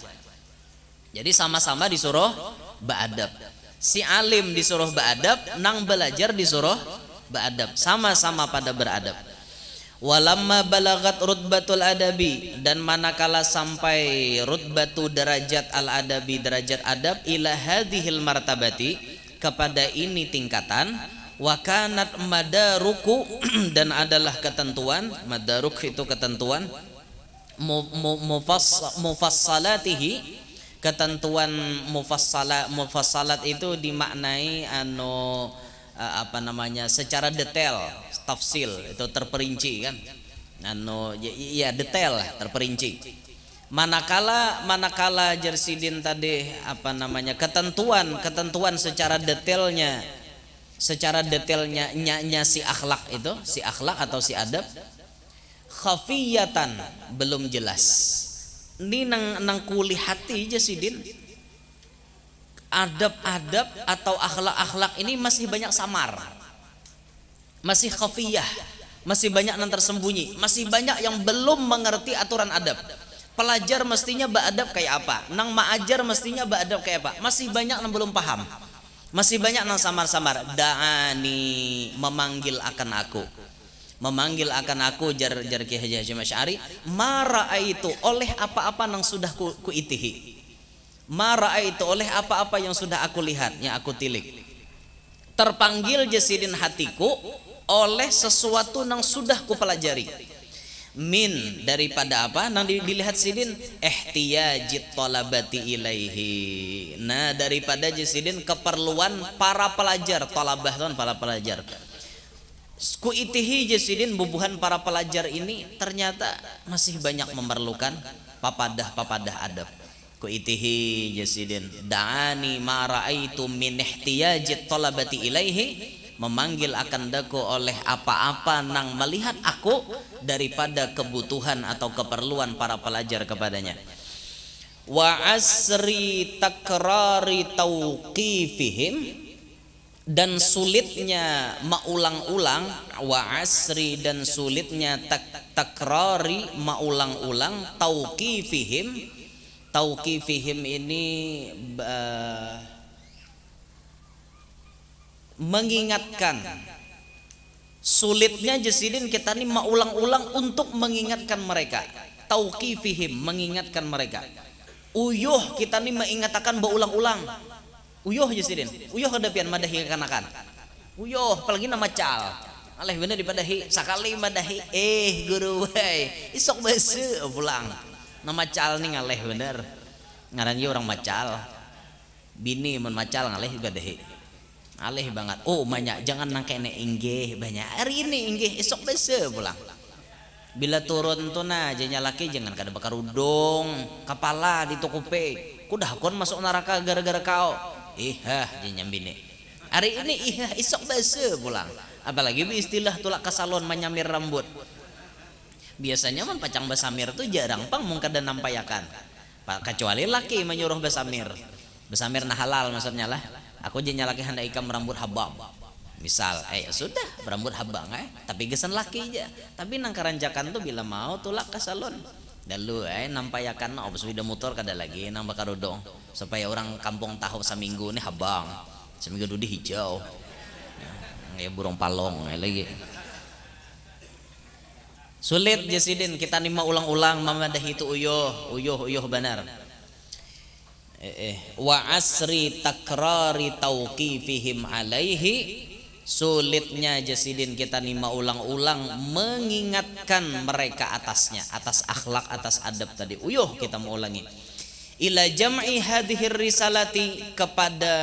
[SPEAKER 2] Jadi sama-sama disuruh beadab. Si alim disuruh beadab, nang belajar disuruh beadab, sama-sama pada beradab. Walamma balagat rutbatul adabi, dan manakala sampai rutbatu derajat al adabi, derajat adab, ila hadhil martabati, kepada ini tingkatan, wa kanat madaruku dan adalah ketentuan, madaruk itu ketentuan, mufassalatihi, ketentuan mufassalat itu dimaknai apa namanya, secara detail, tafsil itu terperinci kan, ya detail terperinci. Manakala Jersidin tadi apa namanya, ketentuan secara detailnya si akhlak itu, si akhlak atau si adab, khafiyatan belum jelas. Ini nang kulihati Jersidin, adab-adab atau akhlak-akhlak ini masih banyak samar, masih khafiyah, masih banyak yang tersembunyi, masih banyak yang belum mengerti aturan adab. Pelajar mestinya beadab kayak apa, nang ma'ajar mestinya beadab kayak apa, masih banyak yang belum paham, masih banyak yang samar-samar. Da'ani, memanggil akan aku, memanggil akan aku, jar Ki Haji Hasyim Asy'ari, mara itu oleh apa-apa yang sudah ku itihi, mara itu oleh apa-apa yang sudah aku lihat, yang aku tilik. Terpanggil Jersidin hatiku oleh sesuatu yang sudah ku pelajari. Min, daripada apa nang dilihat Sidin, ihtiyajit talabati ilaihi. Nah, daripada Jersidin keperluan para pelajar, talabah kan para pelajar. Ku itihi Jersidin, bubuhan para pelajar ini ternyata masih banyak memerlukan papadah adab. Ku itihi Jersidin, da'ani ma ra'aitu min ihtiyajit talabati ilaihi, memanggil akan daku oleh apa-apa nang melihat aku daripada kebutuhan atau keperluan para pelajar kepadanya. Wa asri takrari tauqifihim, dan sulitnya maulang-ulang, wa asri dan sulitnya takrari maulang-ulang, tauqifihim. Tauqifihim ini mengingatkan. Sulitnya Jersidin kita ini maulang-ulang untuk mengingatkan mereka. Tauqifihim, mengingatkan mereka. Uyuh kita ini mengingatkan berulang-ulang. Uyuh Jersidin, uyuh kedepian madahi kanakan. Uyuh, apalagi nama cal. Aleh bener dipadahi, sakali madahi, guru wei, isok bese pulang. Nama cal nih ngaleh bener. Ngaran orang macal. Bini mun macal ngaleh dipadahi. Aleh banget. Oh banyak, jangan nangkene inggih banyak. Hari ini inggih, esok bese pulang. Bila turun tuh nah jenya laki jangan kada bakar udung, kepala ditukupe. Kudah kon masuk neraka gara-gara kau. Jenya bini. Hari ini esok bese pulang. Apalagi istilah tulak ke salon menyamir rambut. Biasanya man pacang basamir tuh jarang pang mungkin dan nampayakan. Kecuali laki menyuruh basamir. Basamir nah halal maksudnya lah. Aku jenya laki hendak ikam rambut habang. Misal, sudah berambut habang tapi gesan laki aja. Tapi nang keranjakan tuh bila mau tulak ke salon. Dan lu nampayakan obs video motor kada lagi nang bakar udong supaya orang kampung tahu seminggu nih habang. Seminggu dudi hijau. Ya burung palong lagi. Sulit Jersidin kita nima ulang-ulang memadahi itu uyuh benar. Wa asri takrari tauqifihim alaihi, sulitnya Jersidin kita nima ulang-ulang mengingatkan mereka atasnya, atas akhlak, atas adab tadi. Uyuh kita mau ulangi. Ila jam'i hadhir risalati, kepada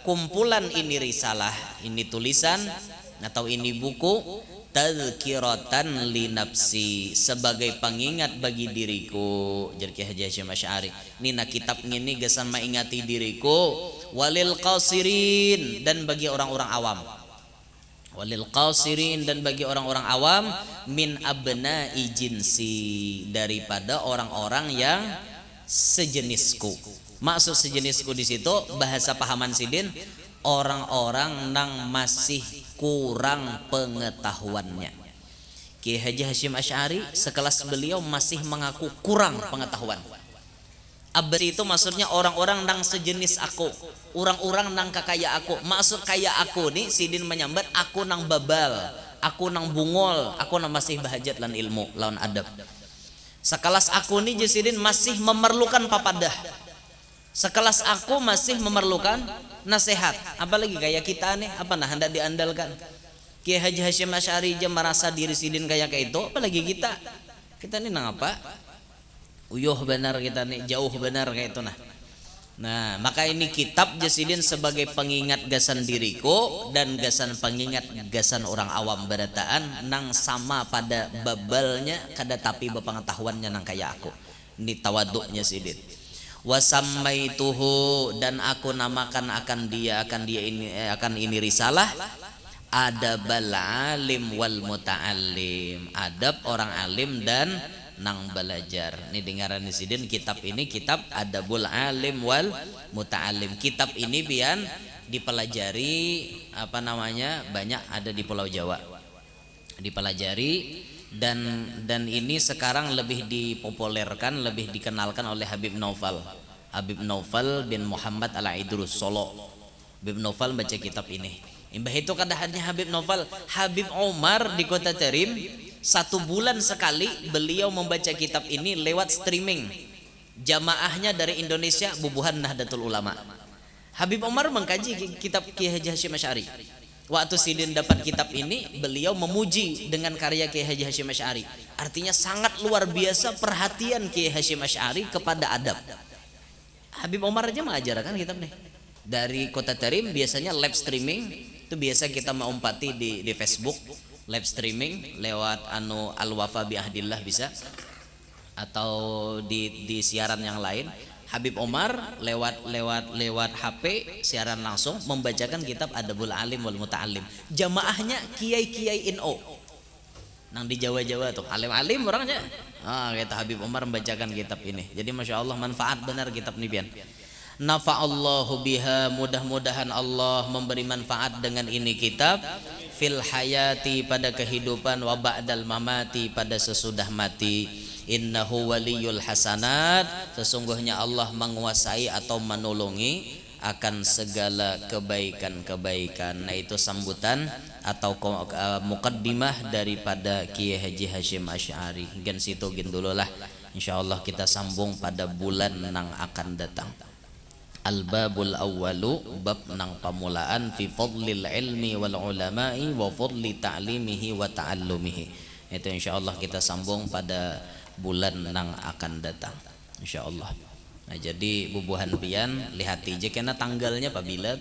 [SPEAKER 2] kumpulan ini risalah, ini tulisan atau ini buku, tadzkiratan li nafsi, sebagai pengingat bagi diriku. Jadi Ki Haji Hasyim Asy'ari nina kitab ngini gesan maingati diriku, walil qasirin, dan bagi orang-orang awam, walil qasirin, dan bagi orang-orang awam, min abna'i jinsi, daripada orang-orang yang sejenisku. Maksud sejenisku di situ bahasa pahaman Sidin, orang-orang nang masih kurang pengetahuannya. Ki Haji Hasyim Asy'ari sekelas beliau masih mengaku kurang pengetahuan. Abasi itu maksudnya orang-orang nang sejenis aku, orang-orang nang kakaya aku. Maksud kaya aku nih sidin menyambat aku nang babal, aku nang bungol, aku nang masih bahajat lan ilmu lawan adab. Sekelas aku nih jasidin masih memerlukan papadah. Sekelas aku masih memerlukan nasihat. Apalagi kayak kita nih, apa nah hendak diandalkan. Kiai Haji Hasyim Asy'ari aja merasa diri sidin kayak itu, apalagi kita. Kita nih nang apa? Uyuh benar kita nih, jauh benar kayak itu nah. Nah, maka ini kitab jasidin sebagai pengingat gasan diriku dan gasan pengingat gasan orang awam berataan nang sama pada babalnya kada tapi bepengetahuannya nang kayak aku. Ini tawaduknya sidin. Wasammaituhu dan aku namakan akan dia ini risalah adabal alim wal muta'allim. Adab orang alim dan nang belajar. Ini dengaran sidin kitab ini kitab Adabul Alim wal Muta'allim. Kitab ini pian dipelajari apa namanya banyak ada di Pulau Jawa. Dipelajari dan ini sekarang lebih dipopulerkan, lebih dikenalkan oleh Habib Naufal. Habib Naufal bin Muhammad Al-Idrus Solo. Habib Naufal baca kitab ini. Imbah itu kadahannya Habib Naufal, Habib Omar di Kota Tarim 1 bulan sekali beliau membaca kitab ini lewat streaming. Jamaahnya dari Indonesia bubuhan Nahdlatul Ulama. Habib Omar mengkaji kitab Kiai Haji Hasyim Asy'ari. Waktu sidin dapat kitab ini, beliau memuji dengan karya Kiai Haji Hasyim Asy'ari. Artinya sangat luar biasa perhatian Kiai Hasyim Asy'ari kepada adab. Habib Omar aja mengajarkan kitab nih. Dari Kota Tarim biasanya live streaming, itu biasa kita mengumpati di Facebook. Live streaming lewat Al-Wafa bi Ahdillah bisa, atau di siaran yang lain. Habib Omar lewat HP siaran langsung membacakan kitab Adabul Alim wal Muta'allim. Jamaahnya kiai-kiai NU nang di Jawa-Jawa tuh alim-alim orangnya. Kata Habib Omar membacakan kitab ini. Jadi masya Allah manfaat benar kitab ini pian. Nafa'allahu biha, mudah-mudahan Allah memberi manfaat dengan ini kitab fil hayati pada kehidupan wa ba'dal mamati pada sesudah mati. Innahu waliyul hasanat, sesungguhnya Allah menguasai atau menolongi akan segala kebaikan-kebaikan. Nah itu sambutan atau mukaddimah daripada Kiai Haji Hasyim Asy'ari. Gen situ gen dulu lah. Insyaallah kita sambung pada bulan nang akan datang. Al-babul awwalu, bab nang pamulaan fi fadlil ilmi wal ulama'i wa fadli ta'limihi wa ta'allumihi. Itu insyaallah kita sambung pada bulan nang akan datang insyaallah. Nah jadi bubuhan pian lihat aja kena tanggalnya apabila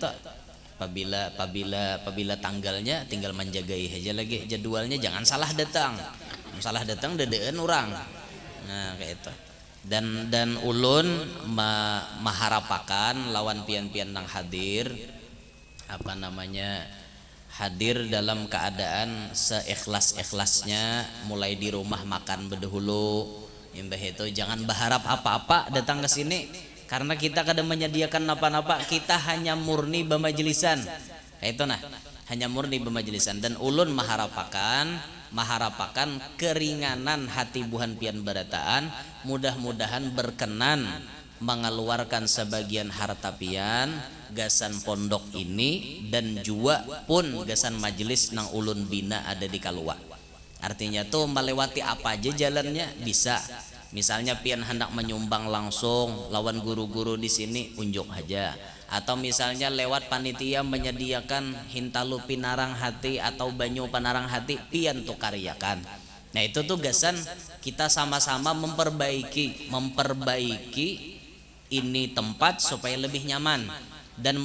[SPEAKER 2] tanggalnya tinggal menjagai aja lagi jadwalnya, jangan salah datang dedeen orang. Nah kayak itu. Dan ulun maharapakan lawan pian-pian nang hadir hadir dalam keadaan seikhlas-ikhlasnya, mulai di rumah makan berdahulu. Imbah itu jangan berharap apa-apa datang ke sini karena kita kadang menyediakan apa-apa, kita hanya murni bemajelisan. Kayak itu nah, hanya murni bemajelisan. Dan ulun maharapakan keringanan hati buhan pian barataan, mudah-mudahan berkenan mengeluarkan sebagian harta pian gasan pondok ini dan juga pun gasan majelis nang ulun bina ada di Kalua. Artinya tuh melewati apa aja jalannya bisa. Misalnya pian hendak menyumbang langsung lawan guru-guru di sini unjuk aja. Atau misalnya lewat panitia menyediakan hintalu pinarang hati atau banyu panarang hati pian tuh karyakan. Nah itu tuh gasan kita sama-sama memperbaiki ini tempat supaya lebih nyaman dan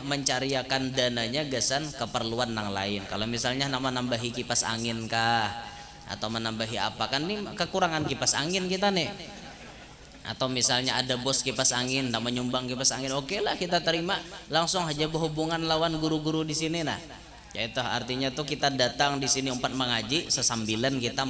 [SPEAKER 2] mencariakan dananya gasan keperluan nang lain. Kalau misalnya nambahi kipas angin kah atau menambahi apa kan nih kekurangan kipas angin kita nih. Atau misalnya ada bos kipas angin dan menyumbang kipas angin, oke lah kita terima, langsung aja berhubungan lawan guru-guru di sini nah. Yaitu artinya tuh kita datang di sini umpat mengaji sesambilan kita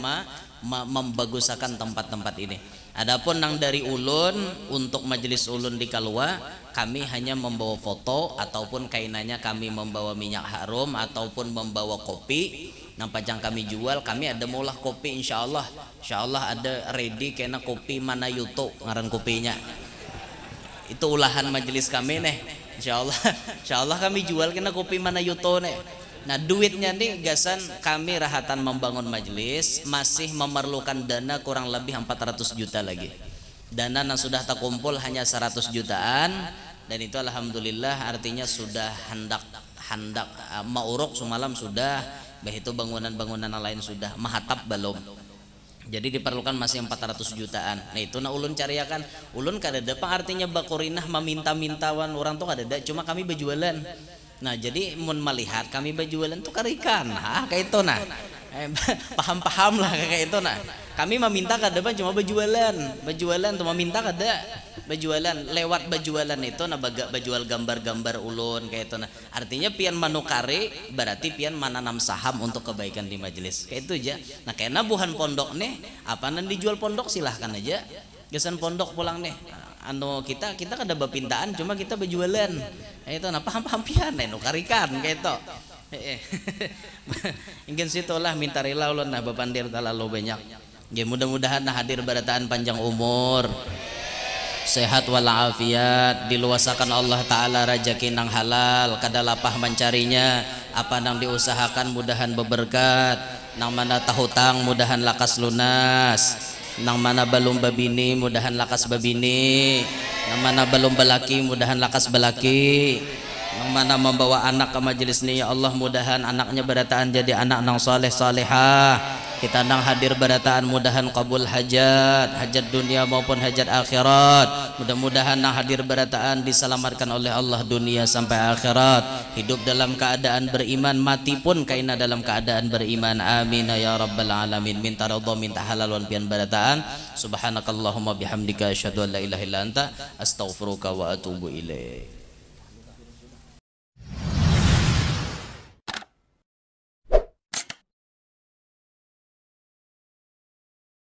[SPEAKER 2] membagusakan tempat-tempat ini. Adapun nang dari ulun untuk majelis ulun di Kalua, kami hanya membawa foto ataupun kainannya kami membawa minyak harum ataupun membawa kopi nang pajang kami jual, kami ada maulah kopi insya Allah ada ready kena kopi mana yuto ngaran kopinya itu ulahan majelis kami nih insya Allah kami jual kena kopi mana yuto nih. Nah duitnya nih gasan kami rahatan membangun majelis masih memerlukan dana kurang lebih 400 juta lagi. Dana yang sudah terkumpul hanya 100 jutaan dan itu alhamdulillah artinya sudah hendak mauruk semalam sudah, begitu bangunan-bangunan lain sudah mahatap belum. Jadi diperlukan masih 400 jutaan. Nah itu na ulun cariakan, ulun kadada apa artinya bakurinah meminta-mintawan orang tuh kadada, cuma kami berjualan. Nah jadi mun melihat kami berjualan tuh karikan, kayak itu nah. Paham lah kayak itu nah. Kami meminta kadada cuma berjualan tuh meminta kada berjualan lewat berjualan itu nah berjual gambar-gambar ulun kayak itu nah. Artinya pian manukari berarti pian menanam saham untuk kebaikan di majelis kayak itu aja. Nah kena buhan pondok nih apa nan dijual pondok silahkan aja gesan pondok pulang nih kita kada bapintaan cuma kita berjualan kayak itu nah paham pian nukarikan kayak itu. Ingin situlah minta rela ulun nah bapandir terlalu banyak. Ya mudah-mudahan nah hadir barataan panjang umur, sehat walafiat, diluasakan Allah Ta'ala rezeki nang halal, kada lapah mencarinya, apa nang diusahakan mudahan beberkat, nang mana tahutang mudahan lakas lunas, nang mana belum babini mudahan lakas babini, nang mana belum belaki mudahan lakas belaki, nang mana membawa anak ke majelis ni ya Allah mudahan anaknya berataan jadi anak nang saleh salehah. Kita nang hadir berataan mudahan kabul hajat dunia maupun hajat akhirat. Mudah-mudahan nang hadir berataan diselamatkan oleh Allah dunia sampai akhirat. Hidup dalam keadaan beriman, mati pun kaina dalam keadaan beriman. Amin ya rabbal alamin. Minta ridha, minta halal wan pian berataan. Subhanakallahumma bihamdika asyhadu an la ilaha illa anta astaghfiruka wa atubu ilaik.